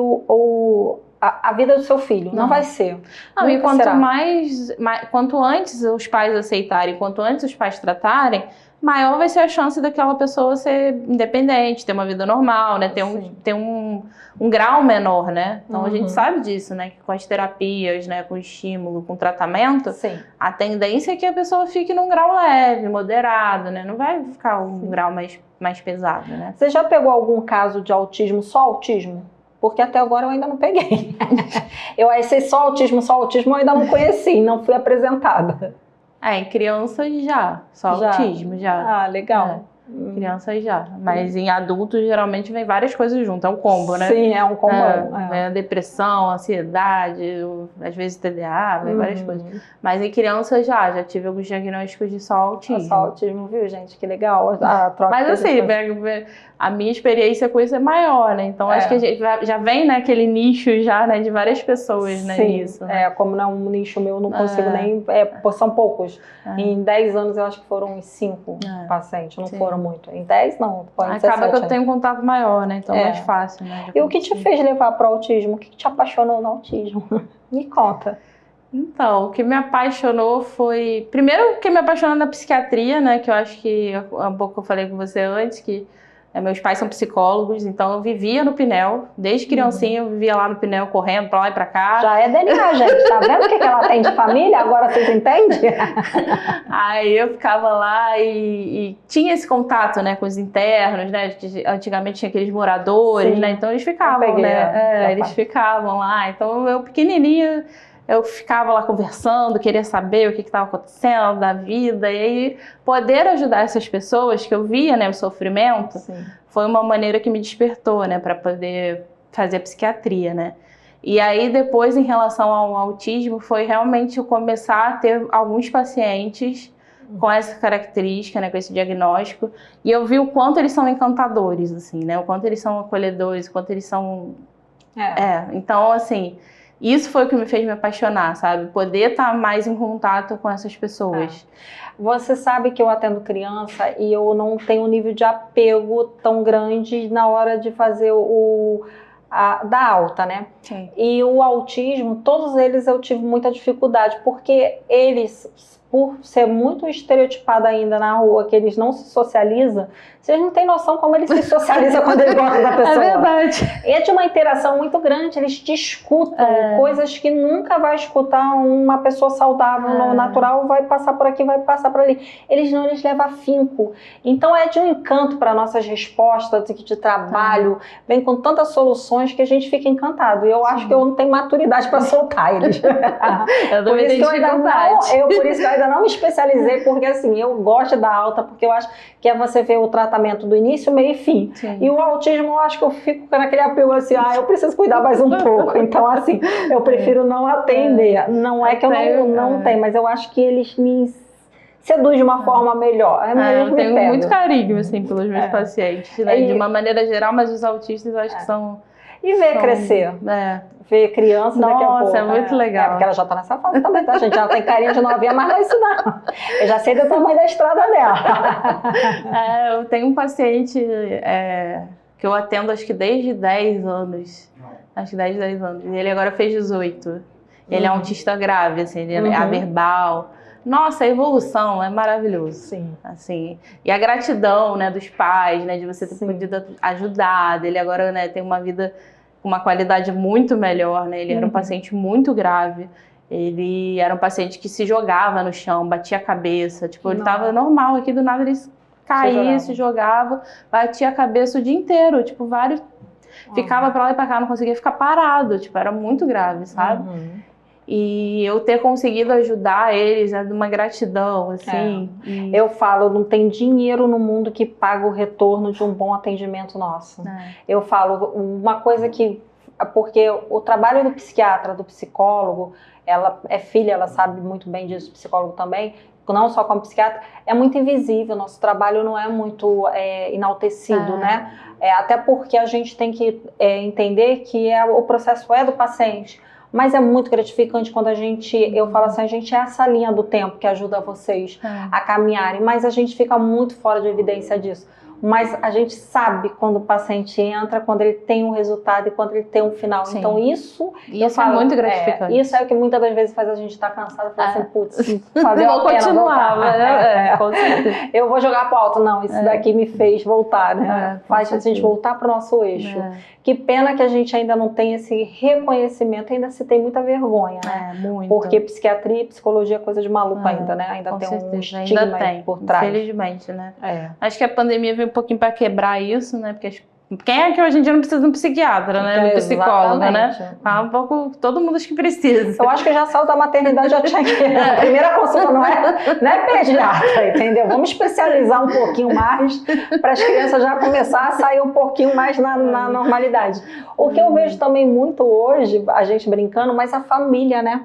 a vida do seu filho, não vai ser. Não, e quanto antes os pais aceitarem, quanto antes os pais tratarem, maior vai ser a chance daquela pessoa ser independente, ter uma vida normal, né? Ter um grau menor, né? Então a gente sabe disso, né? Que com as terapias, né? Com estímulo, com tratamento, a tendência é que a pessoa fique num grau leve, moderado, né? Não vai ficar um grau mais pesado, né? Você já pegou algum caso de autismo, só autismo? Porque até agora eu ainda não peguei. Esse só autismo eu ainda não conheci, não fui apresentada. Em crianças só autismo já. Ah, legal. Crianças já, mas em adultos geralmente vem várias coisas junto, é um combo, né? Sim, é um combo. Vem a depressão, ansiedade, às vezes TDA, vem várias coisas. Mas em crianças já tive alguns diagnósticos de só autismo. Só autismo, viu, gente? Que legal a troca. Mas assim, a minha experiência com isso é maior, né? Então acho que a gente já vem naquele nicho já, né, de várias pessoas, né, nisso. Né? Como não é um nicho meu, não consigo nem... são poucos. Em 10 anos eu acho que foram uns 5 pacientes, não foram muito. Em 10 não, pode ser 7. Acaba que eu tenho um contato maior, né? Então é mais fácil, né? E o que te fez levar para o autismo? O que te apaixonou no autismo? Me conta. Então, o que me apaixonou foi... Primeiro, o que me apaixonou na psiquiatria, né? Que eu acho que um pouco eu falei com você antes, que meus pais são psicólogos, então eu vivia no Pinel. Desde criancinha eu vivia lá no Pinel, correndo pra lá e pra cá. Já é DNA, gente. Tá vendo o que ela tem de família? Agora vocês entendem? Aí eu ficava lá e tinha esse contato, né, com os internos, né? Antigamente tinha aqueles moradores, né? Então eles ficavam, né? Eles ficavam lá. Então eu pequenininha... Eu ficava lá conversando, queria saber o que estava acontecendo da vida. E aí, poder ajudar essas pessoas, que eu via, né, o sofrimento, foi uma maneira que me despertou, né, para poder fazer a psiquiatria, né. E aí, depois, em relação ao autismo, foi realmente eu começar a ter alguns pacientes com essa característica, né, com esse diagnóstico. E eu vi o quanto eles são encantadores, assim, né, o quanto eles são acolhedores, o quanto eles são... Então, assim... Isso foi o que me fez me apaixonar, sabe? Poder estar mais em contato com essas pessoas. Você sabe que eu atendo criança e eu não tenho um nível de apego tão grande na hora de fazer da alta, né? Sim. E o autismo, todos eles eu tive muita dificuldade, porque eles, por ser muito estereotipado ainda na rua, que eles não se socializam, vocês não têm noção como eles se socializam quando eles gostam da pessoa. É verdade. E é de uma interação muito grande, eles te escutam, coisas que nunca vai escutar uma pessoa saudável, no natural, vai passar por aqui, vai passar por ali. Eles levam afinco. Então é de um encanto para nossas respostas de trabalho, vem com tantas soluções que a gente fica encantado. E eu acho que eu não tenho maturidade para soltar eles. Por isso que eu ainda não me especializei, porque assim, eu gosto da alta, porque eu acho que é você ver o tratamento do início, meio e fim. E o autismo, eu acho que eu fico naquele apelo assim, eu preciso cuidar mais um pouco. Então, assim, eu prefiro não atender. Não é que eu não tenho, mas eu acho que eles me seduzem de uma forma melhor. Eu tenho muito carinho, assim, pelos meus pacientes, né? De uma maneira geral, mas os autistas eu acho que são... E ver crescer. Ver criança daqui a pouco. Nossa, é muito legal. Porque ela já tá nessa fase também, tá, gente? Ela tem carinha de novinha, mas não é isso não. Eu já sei do tamanho da estrada dela. Eu tenho um paciente que eu atendo acho que desde 10 anos. Acho que 10 anos. Ele agora fez 18. Ele é um autista grave, assim, ele é averbal. Nossa, a evolução é maravilhoso. Sim. Assim, e a gratidão, né, dos pais, né, de você ter podido ajudar. Ele agora, né, tem uma vida com uma qualidade muito melhor, né? Ele era um paciente muito grave. Ele era um paciente que se jogava no chão, batia a cabeça. Tipo, ele tava normal aqui, do nada ele caía, se jogava, batia a cabeça o dia inteiro. Tipo, ficava pra lá e pra cá, não conseguia ficar parado. Tipo, era muito grave, sabe? E eu ter conseguido ajudar eles é de uma gratidão, assim. Eu falo, não tem dinheiro no mundo que paga o retorno de um bom atendimento nosso. Eu falo, uma coisa que... Porque o trabalho do psiquiatra, do psicólogo, ela é filha, ela sabe muito bem disso, psicólogo também, não só como psiquiatra, é muito invisível. Nosso trabalho não é muito enaltecido, né? Até porque a gente tem que entender que o processo é do paciente. Mas é muito gratificante quando eu falo assim, a gente é essa linha do tempo que ajuda vocês a caminharem, mas a gente fica muito fora de evidência disso. mas a gente sabe quando o paciente entra, quando ele tem um resultado e quando ele tem um final. Sim. Então isso é muito gratificante. Isso é o que muitas das vezes faz a gente estar cansado e falar assim, putz, fazer vou continuar, né? Com certeza. Eu vou jogar pro alto, não, isso daqui me fez voltar, né? Faz a gente voltar pro nosso eixo. Que pena que a gente ainda não tem esse reconhecimento, ainda se tem muita vergonha, né? Muito. Porque psiquiatria e psicologia é coisa de maluco ainda, né? Ainda tem um estigma por trás. Infelizmente, né? Acho que a pandemia veio um pouquinho para quebrar isso, né? Porque quem é que hoje em dia não precisa de um psiquiatra, né? De um psicólogo, né? Um pouco, todo mundo acho que precisa. Eu acho que já saiu da maternidade, já tinha que... A primeira consulta não é pediatra, entendeu? Vamos especializar um pouquinho mais para as crianças já começar a sair um pouquinho mais na normalidade. O que eu vejo também muito hoje, a gente brincando, mas a família, né?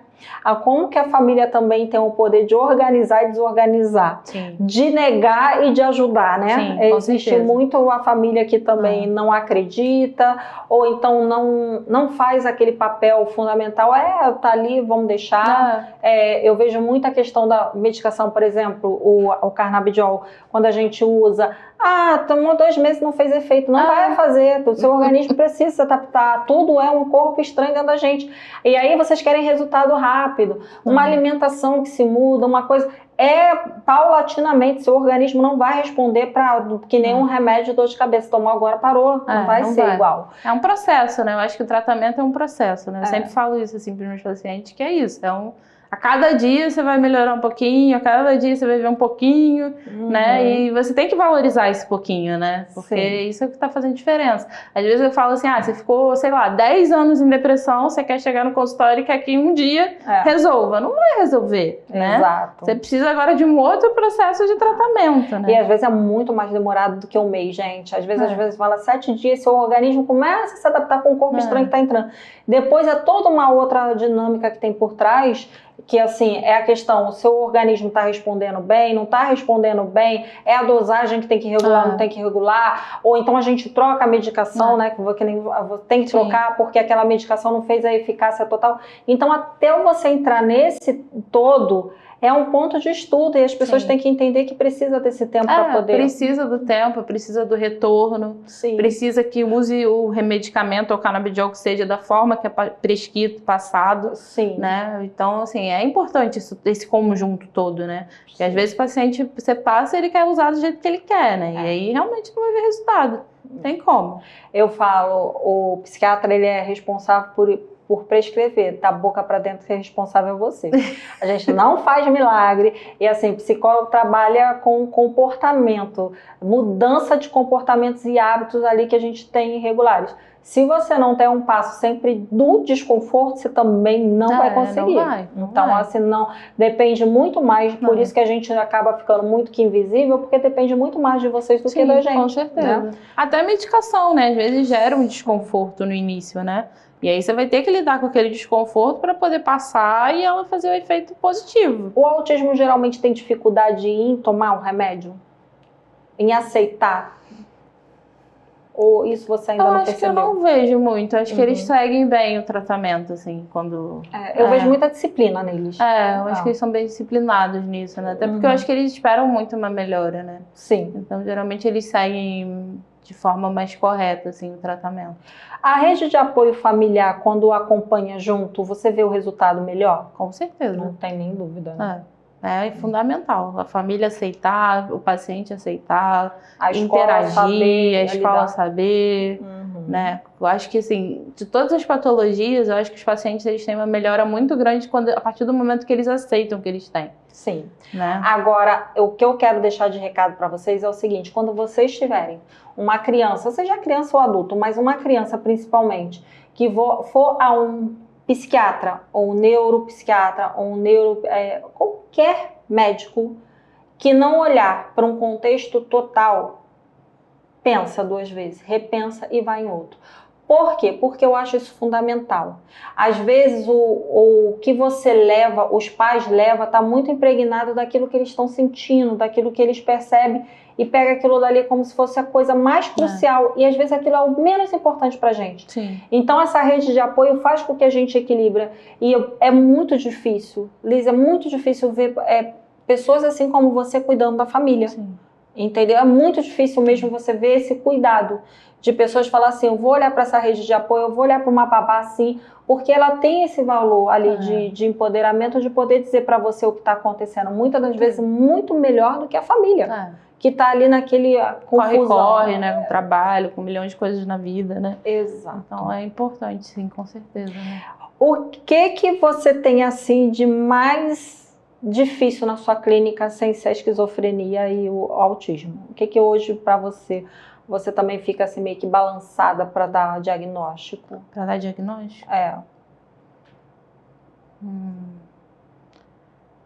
Como que a família também tem o poder de organizar e desorganizar, de negar e de ajudar, né? Sim, existe muito a família que também não acredita, ou então não faz aquele papel fundamental, tá ali, vamos deixar. Eu vejo muita questão da medicação, por exemplo, o carnabidiol, quando a gente usa, tomou 2 meses, não fez efeito, não vai fazer, o seu organismo precisa se adaptar, tudo é um corpo estranho dentro da gente, e aí vocês querem resultado rápido, uma alimentação que se muda, uma coisa, paulatinamente, seu organismo não vai responder que nem um remédio de dor de cabeça, tomou agora, parou, não vai ser igual. É um processo, né? Eu acho que o tratamento é um processo, né? Eu sempre falo isso assim para os meus pacientes, que é isso, a cada dia você vai melhorar um pouquinho, a cada dia você vai ver um pouquinho, né? E você tem que valorizar esse pouquinho, né? Porque isso é o que está fazendo diferença. Às vezes eu falo assim, você ficou, sei lá, 10 anos em depressão, você quer chegar no consultório e quer que um dia resolva. Não vai resolver, né? Exato. Você precisa agora de um outro processo de tratamento, né? E às vezes é muito mais demorado do que um mês, gente. Às vezes fala 7 dias, seu organismo começa a se adaptar com o corpo estranho que está entrando. Depois é toda uma outra dinâmica que tem por trás, que assim, é a questão, o seu organismo está respondendo bem, não está respondendo bem, é a dosagem que tem que regular, não tem que regular, ou então a gente troca a medicação, né, que nem, tem que trocar porque aquela medicação não fez a eficácia total. Então, até você entrar nesse todo, é um ponto de estudo e as pessoas têm que entender que precisa desse tempo para poder... Precisa do tempo, precisa do retorno, precisa que use o remedicamento ou canabidiol que seja da forma que é prescrito, passado, né? Então, assim, é importante esse conjunto todo, né? Porque às vezes o paciente, você passa e ele quer usar do jeito que ele quer, né? E aí realmente não vai ver resultado, não tem como. Eu falo, o psiquiatra, ele é responsável por prescrever, da boca para dentro, que é responsável é você. A gente não faz milagre, e assim, psicólogo trabalha com comportamento, mudança de comportamentos e hábitos ali que a gente tem irregulares. Se você não tem um passo sempre do desconforto, você também não vai conseguir. Então, assim, não depende muito mais, por isso que a gente acaba ficando muito que invisível, porque depende muito mais de vocês do que da gente. Com certeza. Né? Até a medicação, né? Às vezes gera um desconforto no início, né? E aí você vai ter que lidar com aquele desconforto para poder passar e ela fazer o efeito positivo. O autismo geralmente tem dificuldade em tomar um remédio? Em aceitar? Ou isso você ainda não percebeu? Eu acho que eu não vejo muito. Acho que eles seguem bem o tratamento, assim, quando... eu vejo muita disciplina neles. Eu acho que eles são bem disciplinados nisso, né? Até porque eu acho que eles esperam muito uma melhora, né? Sim. Então, geralmente, eles seguem de forma mais correta, assim, o tratamento. A rede de apoio familiar, quando acompanha junto, você vê o resultado melhor? Com certeza. Não tem nem dúvida, né? É fundamental. A família aceitar, o paciente aceitar, a escola interagir, saber, a escola saber, né? Eu acho que, assim, de todas as patologias, eu acho que os pacientes eles têm uma melhora muito grande a partir do momento que eles aceitam que eles têm. Sim. Né? Agora, o que eu quero deixar de recado para vocês é o seguinte, quando vocês tiverem uma criança, seja criança ou adulto, mas uma criança principalmente, que for a um psiquiatra, ou um neuropsiquiatra, ou qualquer médico que não olhar para um contexto total, pensa 2 vezes, repensa e vai em outro. Por quê? Porque eu acho isso fundamental. Às vezes o que você leva, os pais levam, está muito impregnado daquilo que eles estão sentindo, daquilo que eles percebem e pega aquilo dali como se fosse a coisa mais crucial e às vezes aquilo é o menos importante pra gente. Sim. Então essa rede de apoio faz com que a gente equilibre e é muito difícil, Liz, é muito difícil ver pessoas assim como você cuidando da família. Sim. Entendeu? É muito difícil mesmo você ver esse cuidado de pessoas falar assim, eu vou olhar para essa rede de apoio, eu vou olhar para uma babá assim, porque ela tem esse valor ali de empoderamento, de poder dizer para você o que está acontecendo, muitas das vezes muito melhor do que a família, que está ali naquele confusão. Corre, né, com trabalho, com milhões de coisas na vida, né? Exato. Então é importante, sim, com certeza, né? O que você tem assim de mais difícil na sua clínica sem ser a esquizofrenia e o autismo? O que hoje para você também fica assim meio que balançada para dar diagnóstico? Para dar diagnóstico?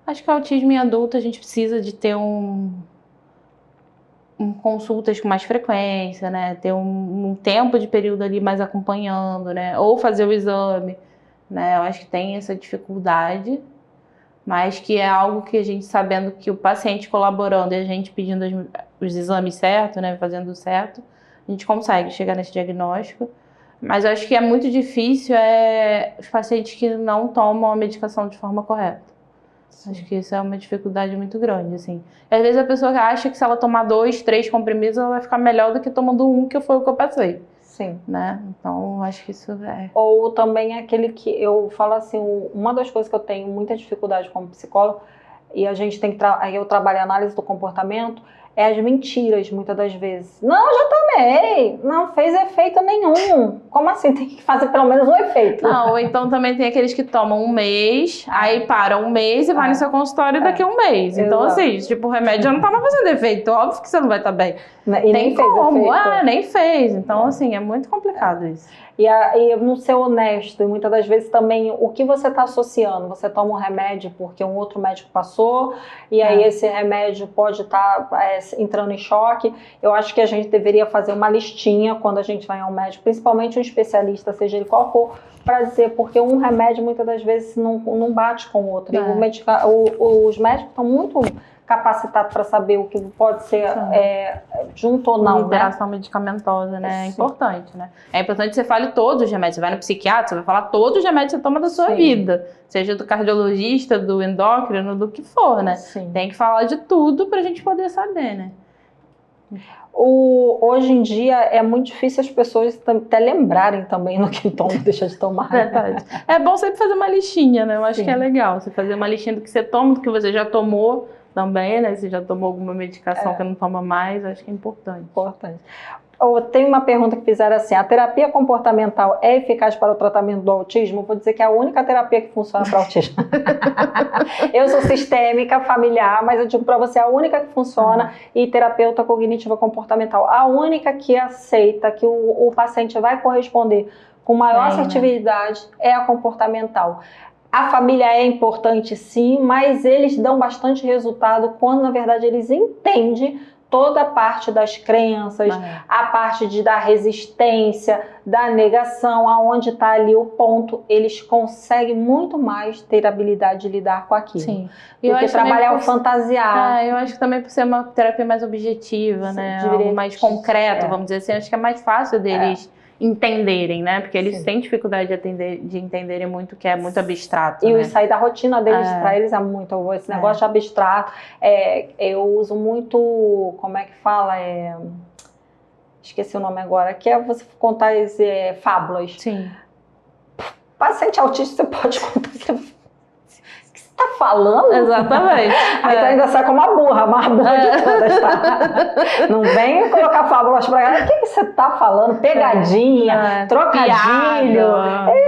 Acho que o autismo em adulto a gente precisa de ter consultas com mais frequência, né? Ter um tempo de período ali mais acompanhando, né? Ou fazer o exame, né? Eu acho que tem essa dificuldade, mas que é algo que a gente, sabendo que o paciente colaborando e a gente pedindo os exames certos, né? Fazendo certo, a gente consegue chegar nesse diagnóstico. Mas eu acho que é muito difícil os pacientes que não tomam a medicação de forma correta. Sim. Acho que isso é uma dificuldade muito grande, assim. E às vezes a pessoa acha que se ela tomar 2, 3 comprimidos, ela vai ficar melhor do que tomando um, que foi o que eu passei. Sim. Né? Então, acho que isso é... Ou também aquele que eu falo assim, uma das coisas que eu tenho muita dificuldade como psicólogo, e a gente tem que aí eu trabalho a análise do comportamento, é as mentiras, muitas das vezes. Não, já tomei. Não fez efeito nenhum. Como assim? Tem que fazer pelo menos um efeito. Não, ou então também tem aqueles que tomam um mês, aí param um mês e vai no seu consultório daqui a um mês. Então, assim, tipo, o remédio já não tá mais fazendo efeito. Óbvio que você não vai estar bem. E nem fez efeito. Nem fez. Então, assim, é muito complicado isso. E não ser honesto, e muitas das vezes também o que você está associando. Você toma um remédio porque um outro médico passou, e aí esse remédio pode estar entrando em choque. Eu acho que a gente deveria fazer uma listinha quando a gente vai ao médico, principalmente um especialista, seja ele qual for, para dizer, porque um remédio muitas das vezes não bate com o outro. E os médicos estão muito capacitado para saber o que pode ser junto ou não, interação medicamentosa, né? É importante, né? É importante que você fale todos os remédios. Você vai no psiquiatra, você vai falar todos os remédios que você toma da sua vida. Seja do cardiologista, do endócrino, do que for, né? Sim. Tem que falar de tudo pra gente poder saber, né? Hoje em dia é muito difícil as pessoas até lembrarem também no que toma e deixa de tomar. Verdade. É bom sempre fazer uma listinha, né? Eu acho que é legal. Você fazer uma listinha do que você toma, do que você já tomou também, né? Você já tomou alguma medicação que não toma mais, acho que é importante. Tem uma pergunta que fizeram assim, a terapia comportamental é eficaz para o tratamento do autismo? Vou dizer que é a única terapia que funciona para autismo. Eu sou sistêmica, familiar, mas eu digo para você, a única que funciona, e terapeuta cognitiva comportamental, a única que aceita que o paciente vai corresponder com maior assertividade é a comportamental. A família é importante sim, mas eles dão bastante resultado quando, na verdade, eles entendem toda a parte das crenças, a parte da resistência, da negação, aonde está ali o ponto, eles conseguem muito mais ter habilidade de lidar com aquilo. Sim. Do que trabalhar o fantasiar. Eu acho que também por ser uma terapia mais objetiva, né? Algo mais concreto, vamos dizer assim, acho que é mais fácil deles entenderem, né? Porque eles têm dificuldade de entenderem muito, que é muito abstrato. E sair da rotina deles, para eles é muito. Esse negócio de abstrato, eu uso muito, como é que fala? Esqueci o nome agora, que é você contar fábulas. Sim. Paciente autista, você pode contar. Tá falando? Exatamente. Aí tu ainda sai como uma burra, a mais burra de todas, tá? Não vem colocar fábulas pra ela. O que você tá falando? Pegadinha, trocadilho.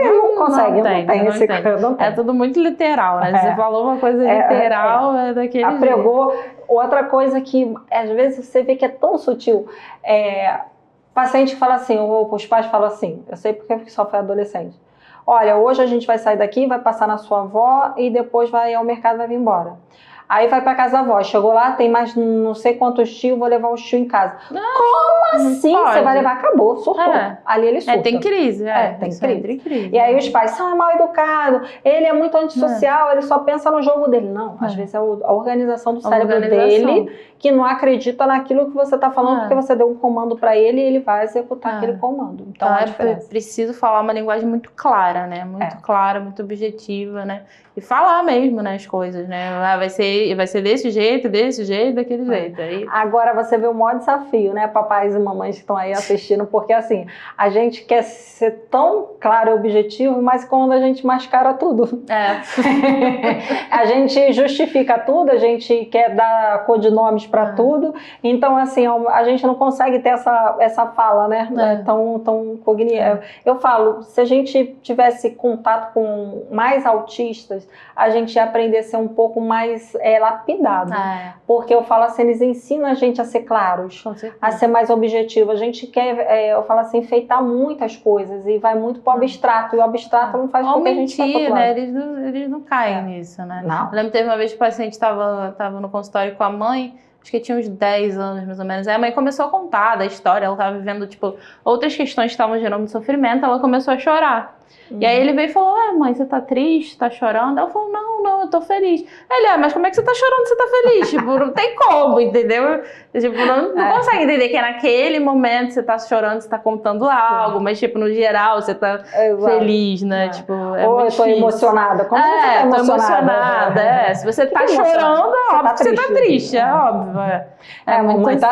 Não consegue, não tem. É tudo muito literal, né? Você falou uma coisa literal, daquele apregou. Jeito. Outra coisa que às vezes você vê que é tão sutil, o paciente fala assim, ou os pais falam assim, eu sei porque só foi adolescente. Olha, hoje a gente vai sair daqui, vai passar na sua avó e depois vai ao mercado e vai vir embora. Aí vai pra casa da avó, chegou lá, tem mais não sei quantos tios, vou levar os tios em casa. Como assim? Você vai levar? Acabou, surtou. Ali ele surta. Tem crise. Tem crise. E aí os pais são mal educados, ele é muito antissocial, ele só pensa no jogo dele. Não, às vezes é a organização do cérebro dele que não acredita naquilo que você tá falando, porque você deu um comando pra ele e ele vai executar aquele comando. Então é preciso falar uma linguagem muito clara, né? Muito clara, muito objetiva, né? E falar mesmo, né, as coisas, né? Vai ser vai ser desse jeito, daquele jeito. Aí... Agora você vê o maior desafio, né, papais e mamães que estão aí assistindo, porque assim, a gente quer ser tão claro e objetivo, mas quando a gente mascara tudo. A gente justifica tudo, a gente quer dar codinomes para tudo, então assim, a gente não consegue ter essa fala, né, tão cognitiva. Eu falo, se a gente tivesse contato com mais autistas, a gente ia aprender a ser um pouco mais lapidado. Porque eu falo assim, eles ensinam a gente a ser claros, a ser mais objetivo. A gente quer, eu falo assim, enfeitar muitas coisas e vai muito para o abstrato. E o abstrato não faz com que a gente mentir, né? Eles não caem nisso, né? Não. Eu lembro que teve uma vez que o paciente estava no consultório com a mãe, acho que tinha uns 10 anos, mais ou menos. Aí a mãe começou a contar da história, ela estava vivendo, tipo, outras questões que estavam gerando sofrimento, ela começou a chorar. E aí ele veio e falou, mãe, você tá triste, tá chorando? Ela falou, não, eu tô feliz. Ele, mas como é que você tá chorando, você tá feliz? Tipo, não tem como, entendeu? Tipo, não consegue entender que naquele momento você tá chorando, você tá contando algo, mas tipo, no geral, você tá feliz, né? Tipo, ou eu tô difícil. emocionada. Como você tá emocionada? Tô emocionada. Se você tá chorando, é óbvio que você tá triste, é óbvio. Mamãe tá,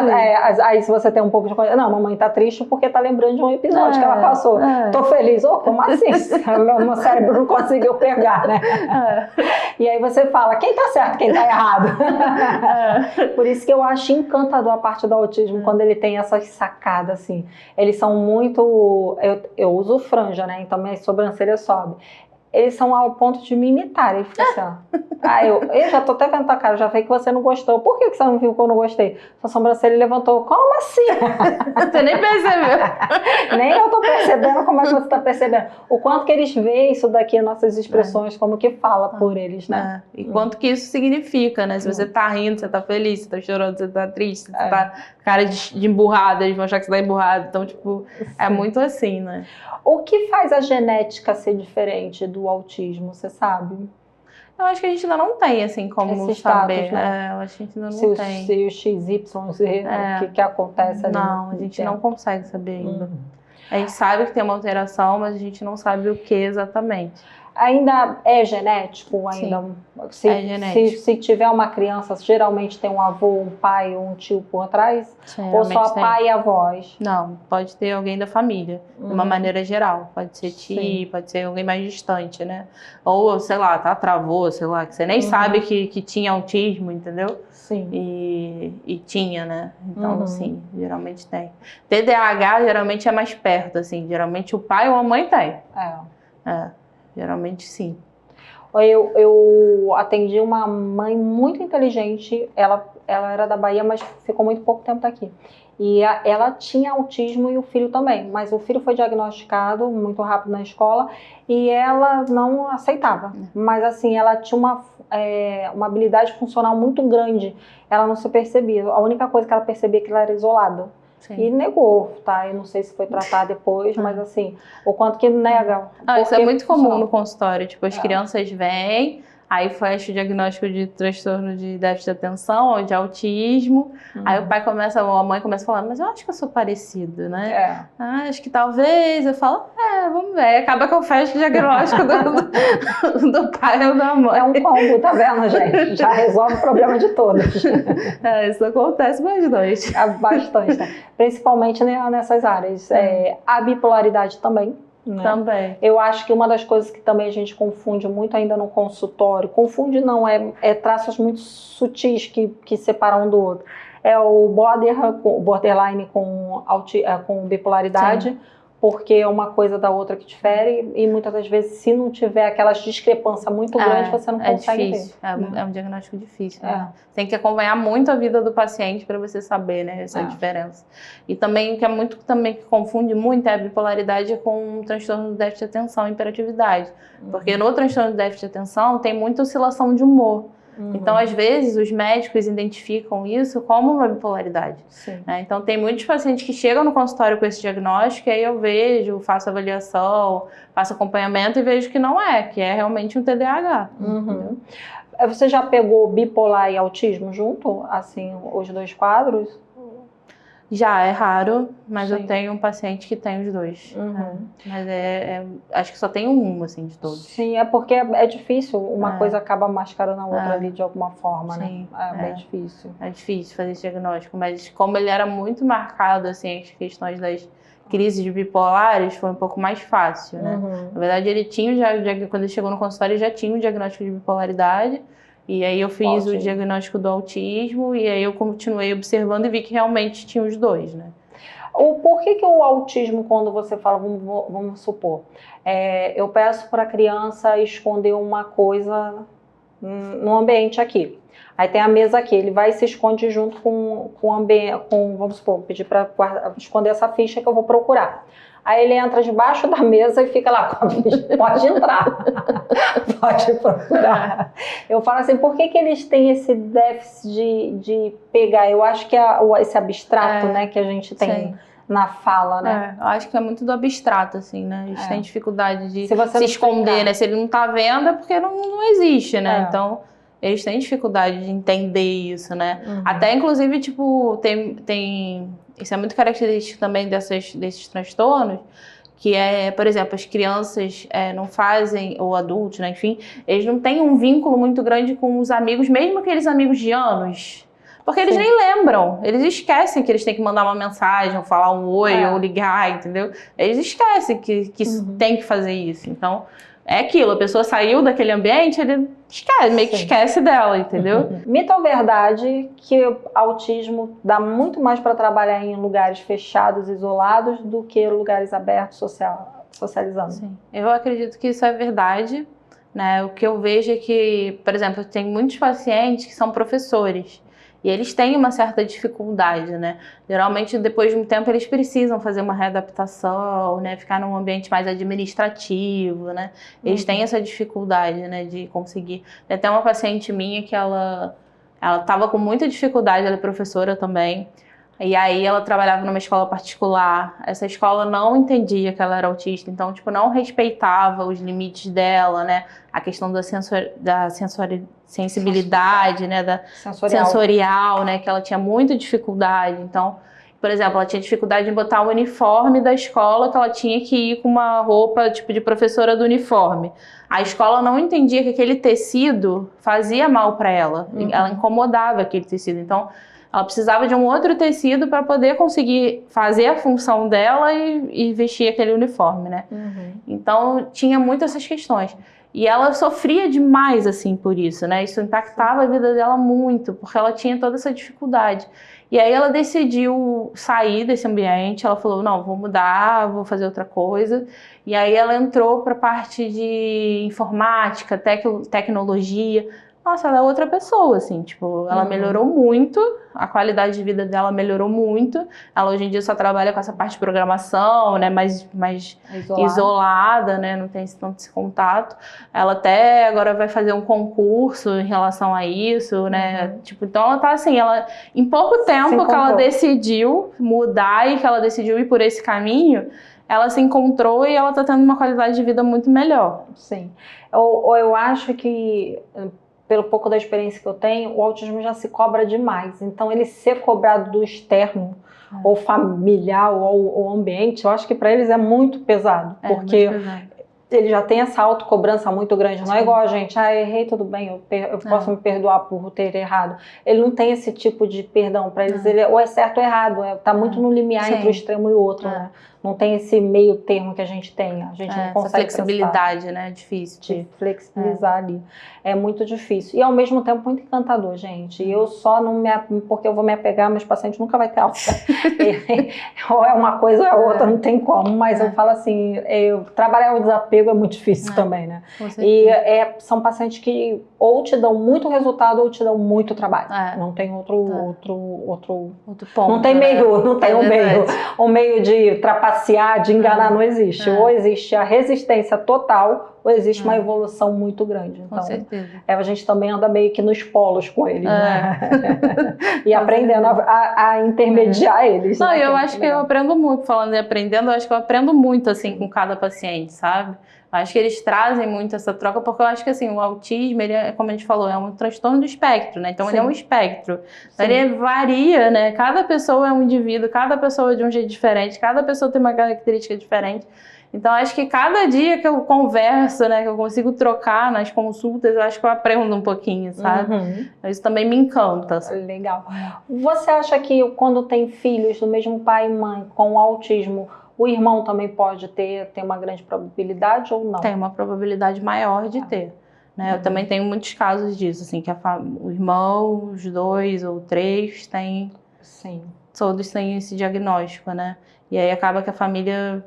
aí se você tem um pouco de coisa, não, mamãe tá triste porque tá lembrando de um episódio que ela passou. Tô feliz, como assim? Meu cérebro não conseguiu pegar, né? E aí você fala, quem tá certo, quem tá errado? Por isso que eu acho encantador a parte do autismo, quando ele tem essas sacadas, assim. Eles são muito... Eu uso franja, né? Então minha sobrancelha sobe. Eles são ao ponto de me imitar. Ele fica assim, ó. Eu já tô até vendo tua cara, já falei que você não gostou. Por que você não viu que eu não gostei? Sua sobrancelha levantou. Como assim? Você nem percebeu. Nem eu tô percebendo como é que você tá percebendo. O quanto que eles veem isso daqui, nossas expressões, como que fala por eles, né? E quanto que isso significa, né? Se você tá rindo, você tá feliz, você tá chorando, você tá triste, você tá cara de emburrada, eles vão achar que você tá emburrado. Então, tipo, é muito assim, né? O que faz a genética ser diferente do autismo, você sabe? Eu acho que a gente ainda não tem, assim, como esse saber. Status, né? Eu acho que a gente ainda não tem. Se o XYZ, o que acontece ali. Não, a gente não consegue saber ainda. A gente sabe que tem uma alteração, mas a gente não sabe o que exatamente. Ainda é genético? Ainda? Sim, é genético. Se tiver uma criança, geralmente tem um avô, um pai ou um tio por trás? Ou só pai e avós? Não, pode ter alguém da família, de uma maneira geral. Pode ser tio, pode ser alguém mais distante, né? Ou, sei lá, travou, sei lá, que você nem sabe que tinha autismo, entendeu? Sim. E tinha, né? Então, sim, geralmente tem. TDAH geralmente é mais perto, assim. Geralmente o pai ou a mãe tem. Geralmente sim. Eu atendi uma mãe muito inteligente, ela era da Bahia, mas ficou muito pouco tempo daqui. E ela tinha autismo e o filho também, mas o filho foi diagnosticado muito rápido na escola e ela não aceitava. Mas assim, ela tinha uma habilidade funcional muito grande, ela não se percebia. A única coisa que ela percebia é que ela era isolada. Sim. E negou, tá? Eu não sei se foi tratar depois, mas assim, o quanto que nega. Isso é muito comum no consultório. Tipo, as crianças vêm, aí faz o diagnóstico de transtorno de déficit de atenção ou de autismo. Aí o pai começa, ou a mãe começa a falar, mas eu acho que eu sou parecido, né? Acho que talvez. Eu falo, vamos ver. Aí acaba que eu fecho o diagnóstico do pai ou da mãe. É um combo, tá vendo, gente? Já resolve o problema de todos. Isso acontece bastante. Bastante, né? Principalmente nessas áreas. A bipolaridade também. Né? Também. Eu acho que uma das coisas que também a gente confunde muito ainda no consultório, confunde não, é traços muito sutis que separam um do outro. É o borderline com bipolaridade, Sim. Porque é uma coisa da outra que difere e muitas das vezes, se não tiver aquelas discrepâncias muito grandes, você não consegue difícil. ver. É um diagnóstico difícil. Né? Tem que acompanhar muito a vida do paciente para você saber, né, essa diferença. E também, o que é muito também que confunde muito é a bipolaridade com o transtorno do déficit de atenção e hiperatividade. Porque no transtorno do déficit de atenção tem muita oscilação de humor. Então, às vezes, os médicos identificam isso como uma bipolaridade. Né? Então, tem muitos pacientes que chegam no consultório com esse diagnóstico, e aí eu vejo, faço avaliação, faço acompanhamento e vejo que não é, que é realmente um TDAH. Você já pegou bipolar e autismo junto, assim, os dois quadros? Já, é raro, mas Sim. eu tenho um paciente que tem os dois. Mas acho que só tem um, assim, de todos. Sim, é porque é difícil, uma coisa acaba mascarando a outra ali de alguma forma, Sim, né? É bem difícil. É difícil fazer esse diagnóstico, mas como ele era muito marcado, assim, as questões das crises bipolares, foi um pouco mais fácil, né? Na verdade, ele tinha quando ele chegou no consultório, ele já tinha o diagnóstico de bipolaridade. E aí eu fiz o diagnóstico do autismo e aí eu continuei observando e vi que realmente tinha os dois, né? Por que o autismo, quando você fala, vamos supor, eu peço para a criança esconder uma coisa no ambiente aqui. Aí tem a mesa aqui, ele vai e se esconde junto com o ambiente, vamos supor, pedir para esconder essa ficha que eu vou procurar. Aí ele entra debaixo da mesa e fica lá com a ficha. Pode entrar, pode procurar. Eu falo assim, por que eles têm esse déficit de pegar? Eu acho que esse abstrato, né, que a gente tem na fala, né? Eu acho que é muito do abstrato, assim, né? Eles têm dificuldade de se esconder, explicar, né? Se ele não tá vendo é porque não existe, né? Então, eles têm dificuldade de entender isso, né? Até, inclusive, tipo, isso é muito característico também desses transtornos, que por exemplo, as crianças não fazem, ou adultos, né, enfim, eles não têm um vínculo muito grande com os amigos, mesmo aqueles amigos de anos, porque eles nem lembram, eles esquecem que eles têm que mandar uma mensagem, ou falar um oi, ou ligar, entendeu? Eles esquecem que tem que fazer isso, então... É aquilo, a pessoa saiu daquele ambiente, ele meio que esquece dela, entendeu? Mito ou verdade que o autismo dá muito mais para trabalhar em lugares fechados, isolados, do que lugares abertos, socializando? Sim, eu acredito que isso é verdade, né? O que eu vejo é que, por exemplo, tem muitos pacientes que são professores. E eles têm uma certa dificuldade, né? Geralmente, depois de um tempo, eles precisam fazer uma readaptação, né? Ficar num ambiente mais administrativo, né? Eles têm essa dificuldade, né? De conseguir... Tem até uma paciente minha que ela estava com muita dificuldade, ela é professora também. E aí ela trabalhava numa escola particular. Essa escola não entendia que ela era autista, então, tipo, não respeitava os limites dela, né? A questão da sensibilidade, né? Da sensorial, né? Que ela tinha muita dificuldade. Então, por exemplo, ela tinha dificuldade em botar o uniforme da escola, que ela tinha que ir com uma roupa, tipo, de professora do uniforme. A escola não entendia que aquele tecido fazia mal para ela. Ela incomodava aquele tecido. Então, ela precisava de um outro tecido para poder conseguir fazer a função dela e vestir aquele uniforme, né? Então, tinha muito essas questões. E ela sofria demais, assim, por isso, né? Isso impactava a vida dela muito, porque ela tinha toda essa dificuldade. E aí ela decidiu sair desse ambiente, ela falou, não, vou mudar, vou fazer outra coisa. E aí ela entrou para a parte de informática, tecnologia. Nossa, ela é outra pessoa, assim, tipo, ela melhorou muito, a qualidade de vida dela melhorou muito. Ela hoje em dia só trabalha com essa parte de programação, né, mais isolada, né, não tem tanto esse contato. Ela até agora vai fazer um concurso em relação a isso, né, tipo, então ela tá assim, em pouco tempo que ela decidiu mudar e que ela decidiu ir por esse caminho, ela se encontrou e ela tá tendo uma qualidade de vida muito melhor. Sim, eu acho que... pelo pouco da experiência que eu tenho, o autismo já se cobra demais. Então, ele ser cobrado do externo, ou familiar, ou ambiente, eu acho que para eles é muito pesado. Porque ele já tem essa autocobrança muito grande. Não é igual a gente, errei, tudo bem, eu posso me perdoar por ter errado. Ele não tem esse tipo de perdão. Para eles, ele ou é certo ou errado. Está muito no limiar entre o extremo e o outro, né? Não tem esse meio termo que a gente tem. A gente não consegue essa flexibilidade, né? É difícil de flexibilizar ali. É muito difícil. E ao mesmo tempo muito encantador, gente. E eu só não porque eu vou me apegar, meus pacientes nunca vai ter alta. Ou é uma coisa ou é outra, não tem como. Mas eu falo assim, trabalhar o desapego é muito difícil também, né? E são pacientes que ou te dão muito resultado ou te dão muito trabalho. Não tem outro ponto. Não tem meio, não tem um meio de trapacear trapacear, de enganar, não existe. Ou existe a resistência total, ou existe uma evolução muito grande. Então, com certeza. A gente também anda meio que nos polos com eles, né? E aprendendo a intermediar eles. Não, né? eu acho que eu aprendo muito, falando de aprendendo, eu acho que eu aprendo muito, assim, com cada paciente, sabe? Acho que eles trazem muito essa troca, porque eu acho que, assim, o autismo, ele é, como a gente falou, é um transtorno do espectro, né? Então, ele é um espectro. Então, ele varia, né? Cada pessoa é um indivíduo, cada pessoa é de um jeito diferente, cada pessoa tem uma característica diferente. Então, acho que cada dia que eu converso, né, que eu consigo trocar nas consultas, eu acho que eu aprendo um pouquinho, sabe? Isso também me encanta. Legal. Você acha que quando tem filhos do mesmo pai e mãe com autismo, o irmão também pode ter uma grande probabilidade ou não? Tem uma probabilidade maior de ter. Né? Eu também tenho muitos casos disso, assim, que o irmão, os 2 ou 3 têm... Sim. Todos têm esse diagnóstico, né? E aí acaba que a família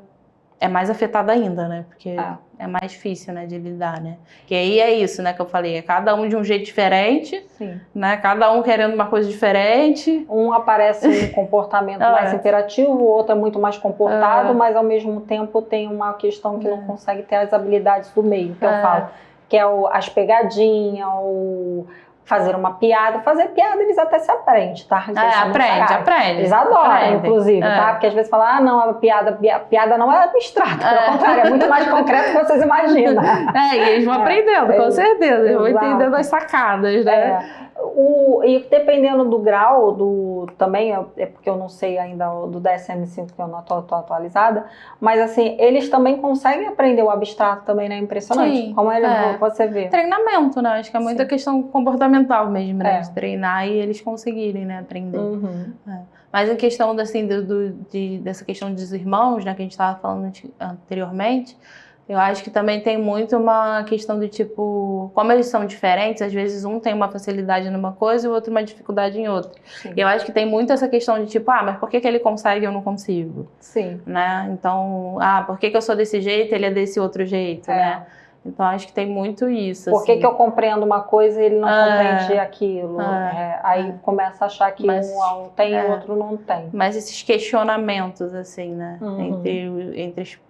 é mais afetada ainda, né? Porque é mais difícil, né, de lidar, né? Que aí é isso, né, que eu falei, é cada um de um jeito diferente, né? Cada um querendo uma coisa diferente. Um aparece um comportamento mais imperativo, o outro é muito mais comportado, mas ao mesmo tempo tem uma questão que não consegue ter as habilidades do meio, que eu falo, que é as pegadinhas, o fazer uma piada. Fazer piada eles até se aprendem, tá? Aprende. Eles adoram, inclusive, tá? Porque às vezes falam, não, a piada não é abstrata, pelo contrário, é muito mais concreto do que vocês imaginam. E eles vão aprendendo, com certeza. Eles vão entendendo as sacadas, né? E dependendo do grau, também, é porque eu não sei ainda do DSM-5, que eu não estou atualizada, mas assim, eles também conseguem aprender o abstrato também, né? Impressionante. Sim, como você vê. Treinamento, né? Acho que é muita questão comportamental mesmo, né? De treinar e eles conseguirem, né? Aprender. Mas em questão, assim, dessa questão dos irmãos, né? Que a gente estava falando anteriormente, eu acho que também tem muito uma questão do tipo, como eles são diferentes, às vezes um tem uma facilidade numa coisa e o outro uma dificuldade em outra. E eu acho que tem muito essa questão de tipo, mas por que ele consegue e eu não consigo? Né? Então, por que eu sou desse jeito e ele é desse outro jeito, né? Então, acho que tem muito isso. Por que eu compreendo uma coisa e ele não compreende aquilo? Aí começa a achar que um tem e o outro não tem. Mas esses questionamentos, assim, né?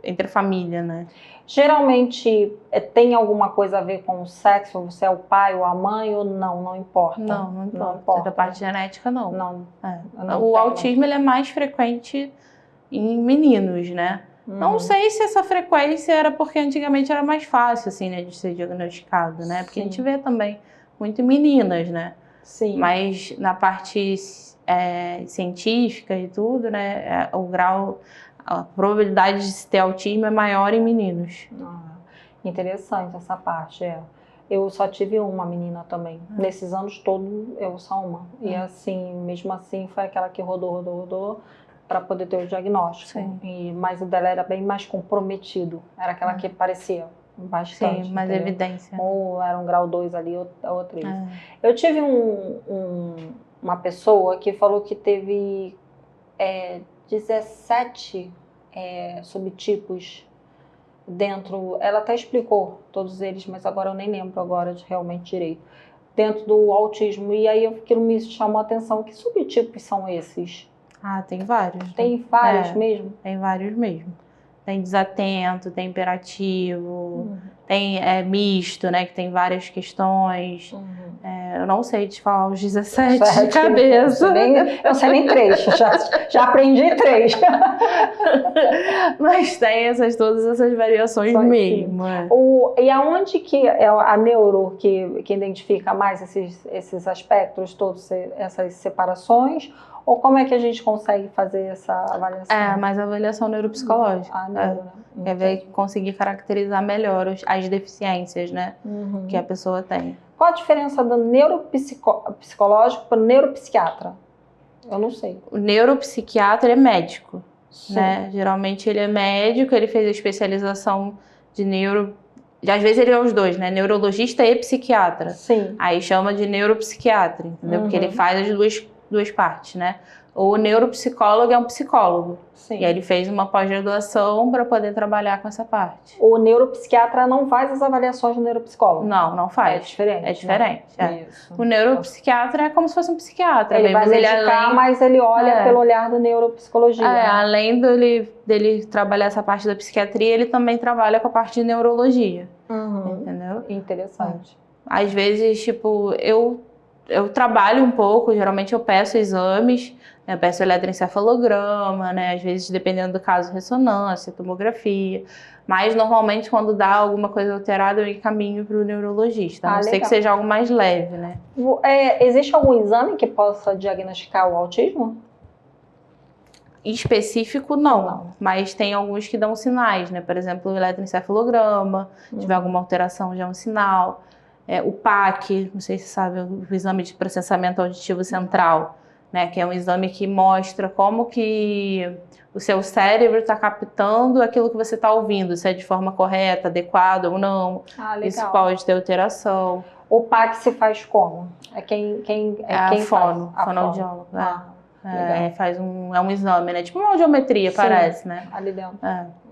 Entre a família, né? Geralmente, tem alguma coisa a ver com o sexo? Você é o pai ou a mãe ou não? Não importa? Não importa. Da parte genética, não. Não o autismo ele é mais frequente em meninos, né? Não sei se essa frequência era porque antigamente era mais fácil, assim, né, de ser diagnosticado, né? Porque a gente vê também muito em meninas, né? Mas na parte científica e tudo, né, o grau, a probabilidade de se ter autismo é maior em meninos. Interessante essa parte, Eu só tive uma menina também. Nesses anos todos, eu só uma. E assim, mesmo assim, foi aquela que rodou para poder ter o diagnóstico. Mas o dela era bem mais comprometido. Era aquela que parecia bastante. Sim, mais evidência. Ou era um grau 2 ali, ou 3. Eu tive uma pessoa que falou que teve 17 subtipos dentro. Ela até explicou todos eles, mas agora eu nem lembro realmente direito. Dentro do autismo. E aí aquilo me chamou a atenção. Que subtipos são esses? Tem vários. Tem vários mesmo? Tem vários mesmo. Tem desatento, tem imperativo, tem misto, né? Que tem várias questões. Eu não sei te falar os 17 de cabeça. Eu sei nem 3, já aprendi 3. Mas tem todas essas variações mesmo. E aonde que é a neuro que identifica mais esses aspectos, todas essas separações? Ou como é que a gente consegue fazer essa avaliação? Mais avaliação neuropsicológica. É ver conseguir caracterizar melhor as deficiências, né? Que a pessoa tem. Qual a diferença do neuropsicológico para o neuropsiquiatra? Eu não sei. O neuropsiquiatra é médico, né? Geralmente ele é médico, ele fez a especialização de neuro... Às vezes ele é os dois, né? Neurologista e psiquiatra. Aí chama de neuropsiquiatra, entendeu? Porque ele faz as duas partes, né? O neuropsicólogo é um psicólogo. Sim. E aí ele fez uma pós-graduação para poder trabalhar com essa parte. O neuropsiquiatra não faz as avaliações do neuropsicólogo? Não faz. É diferente. É diferente. Né? Isso. O neuropsiquiatra é como se fosse um psiquiatra. Ele vai medicar, mas ele olha pelo olhar da neuropsicologia. Né? Além dele trabalhar essa parte da psiquiatria, ele também trabalha com a parte de neurologia. Entendeu? Interessante. Às vezes, tipo, eu trabalho um pouco, geralmente eu peço exames, né? Eu peço eletroencefalograma, né? Às vezes, dependendo do caso, ressonância, tomografia. Mas, normalmente, quando dá alguma coisa alterada, eu encaminho para o neurologista. A não ser que seja algo mais leve, né? Existe algum exame que possa diagnosticar o autismo? Específico, não. Mas tem alguns que dão sinais, né? Por exemplo, o eletroencefalograma, se tiver alguma alteração, já é um sinal. O PAC, não sei se você sabe, o exame de processamento auditivo central, né? Que é um exame que mostra como que o seu cérebro está captando aquilo que você está ouvindo, se é de forma correta, adequada ou não. Legal. Isso pode ter alteração. O PAC se faz como? Quem fono, fonoaudiólogo. É um exame, né? Tipo uma audiometria, parece, né? Ali dentro.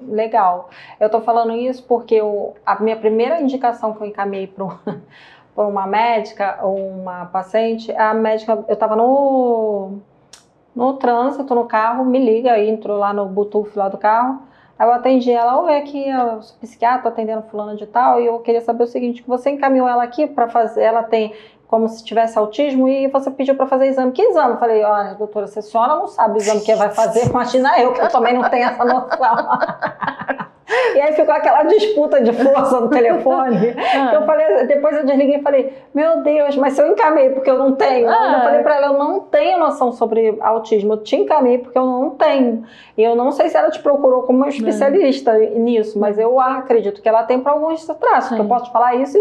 Legal. Eu tô falando isso porque a minha primeira indicação que eu encaminhei para uma médica ou uma paciente, a médica, eu tava no trânsito, no carro, me liga, aí entrou lá no Bluetooth lá do carro, aí eu atendi ela, aqui, eu sou psiquiatra, tô atendendo fulano de tal, e eu queria saber o seguinte, que você encaminhou ela aqui para fazer, ela tem como se tivesse autismo e você pediu para fazer exame. Que exame? Eu falei, olha, doutora, se a senhora não sabe o exame que vai fazer, imagina eu, que eu também não tenho essa noção. E aí ficou aquela disputa de força no telefone. Eu falei, depois eu desliguei e falei, meu Deus, mas se eu encaminhei porque eu não tenho. Eu falei para ela, eu não tenho noção sobre autismo, eu te encaminhei porque eu não tenho. E eu não sei se ela te procurou como especialista nisso, mas eu acredito que ela tem para alguns traços, que eu posso te falar isso.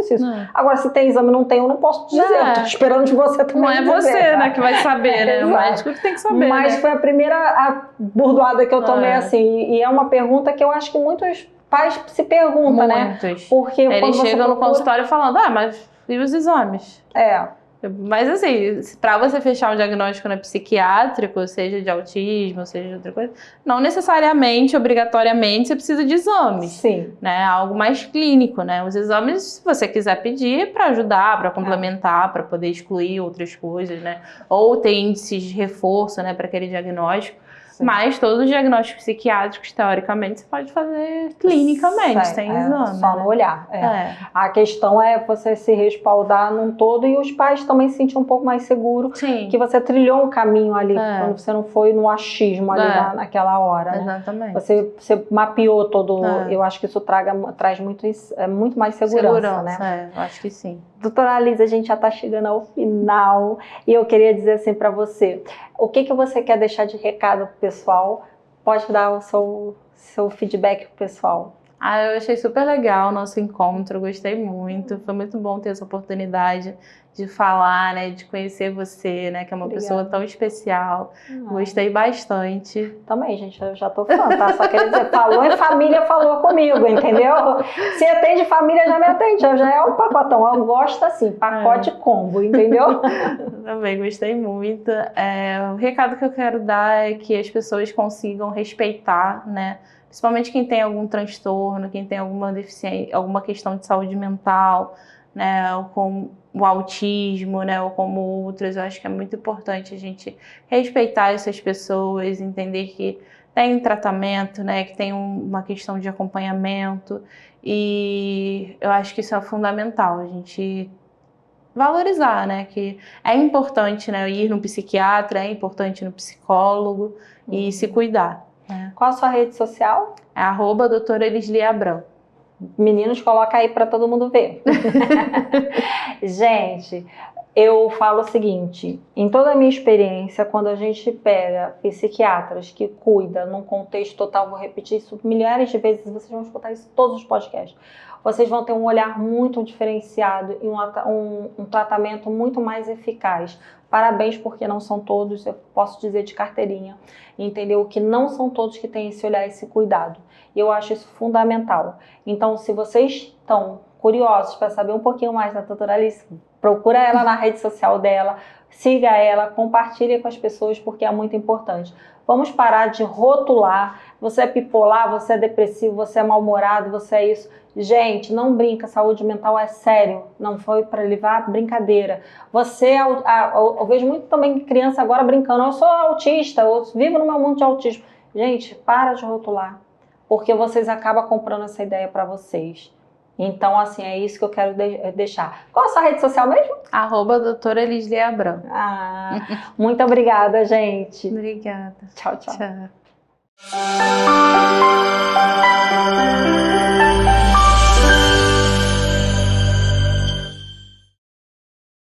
Agora, se tem exame e não tem, eu não posso te dizer. Eu tô esperando de você também. Não é você, né, que vai saber, né? O médico que tem que saber. Mas foi a primeira burdoada que eu tomei assim. E é uma pergunta que eu acho que muitos pais se perguntam, né? Porque eles chegam no consultório falando, mas e os exames? Mas assim, para você fechar um diagnóstico psiquiátrico, seja de autismo, seja de outra coisa, não necessariamente, obrigatoriamente, você precisa de exames. Sim. Né? Algo mais clínico, né? Os exames, se você quiser pedir, para ajudar, para complementar, para poder excluir outras coisas, né? Ou ter índices de reforço, né, para aquele diagnóstico. Sim. Mas todos os diagnósticos psiquiátricos, teoricamente, você pode fazer clinicamente, sem exame. Só no olhar. A questão é você se respaldar num todo e os pais também se sentir um pouco mais seguro que você trilhou um caminho ali, quando você não foi no achismo ali naquela hora. Exatamente. Né? Você mapeou todo. Eu acho que isso traz muito mais segurança, né? Eu acho que sim. Doutora Alice, a gente já está chegando ao final e eu queria dizer assim para você, o que você quer deixar de recado pro pessoal? Pode dar o seu feedback pro pessoal. Eu achei super legal o nosso encontro, gostei muito, foi muito bom ter essa oportunidade de falar, né, de conhecer você, né, que é uma pessoa tão especial. Gostei bastante. Também, gente, eu já tô fã, tá? Só queria dizer, falou em família, falou comigo, entendeu? Se atende família, já me atende, já é um pacotão. Eu gosto assim, pacote combo, entendeu? Também gostei muito. O recado que eu quero dar é que as pessoas consigam respeitar, né, principalmente quem tem algum transtorno, quem tem alguma deficiência, alguma questão de saúde mental, né, ou com o autismo, né, ou como outros. Eu acho que é muito importante a gente respeitar essas pessoas, entender que tem tratamento, né, que tem uma questão de acompanhamento, e eu acho que isso é fundamental, a gente valorizar, né, que é importante, né, ir no psiquiatra, é importante no psicólogo e se cuidar. Qual a sua rede social? É @doutora Elisli Abrão. Meninos, coloca aí para todo mundo ver. Gente, eu falo o seguinte, em toda a minha experiência, quando a gente pega psiquiatras que cuidam num contexto total, vou repetir isso milhares de vezes, vocês vão escutar isso em todos os podcasts, vocês vão ter um olhar muito diferenciado e um tratamento muito mais eficaz. Parabéns, porque não são todos, eu posso dizer de carteirinha, entendeu? Que não são todos que têm esse olhar, esse cuidado. E eu acho isso fundamental. Então, se vocês estão curiosos para saber um pouquinho mais da doutora Alice, procura ela na rede social dela, siga ela, compartilhe com as pessoas porque é muito importante. Vamos parar de rotular, você é bipolar, você é depressivo, você é mal-humorado, você é isso. Gente, não brinca, saúde mental é sério, não foi para levar brincadeira. Eu vejo muito também criança agora brincando, eu sou autista, eu vivo no meu mundo de autismo. Gente, para de rotular, porque vocês acabam comprando essa ideia para vocês. Então, assim, é isso que eu quero deixar. Qual a sua rede social mesmo? @doutora Elisli Abrão. Muito obrigada, gente. Obrigada. Tchau, tchau. Tchau.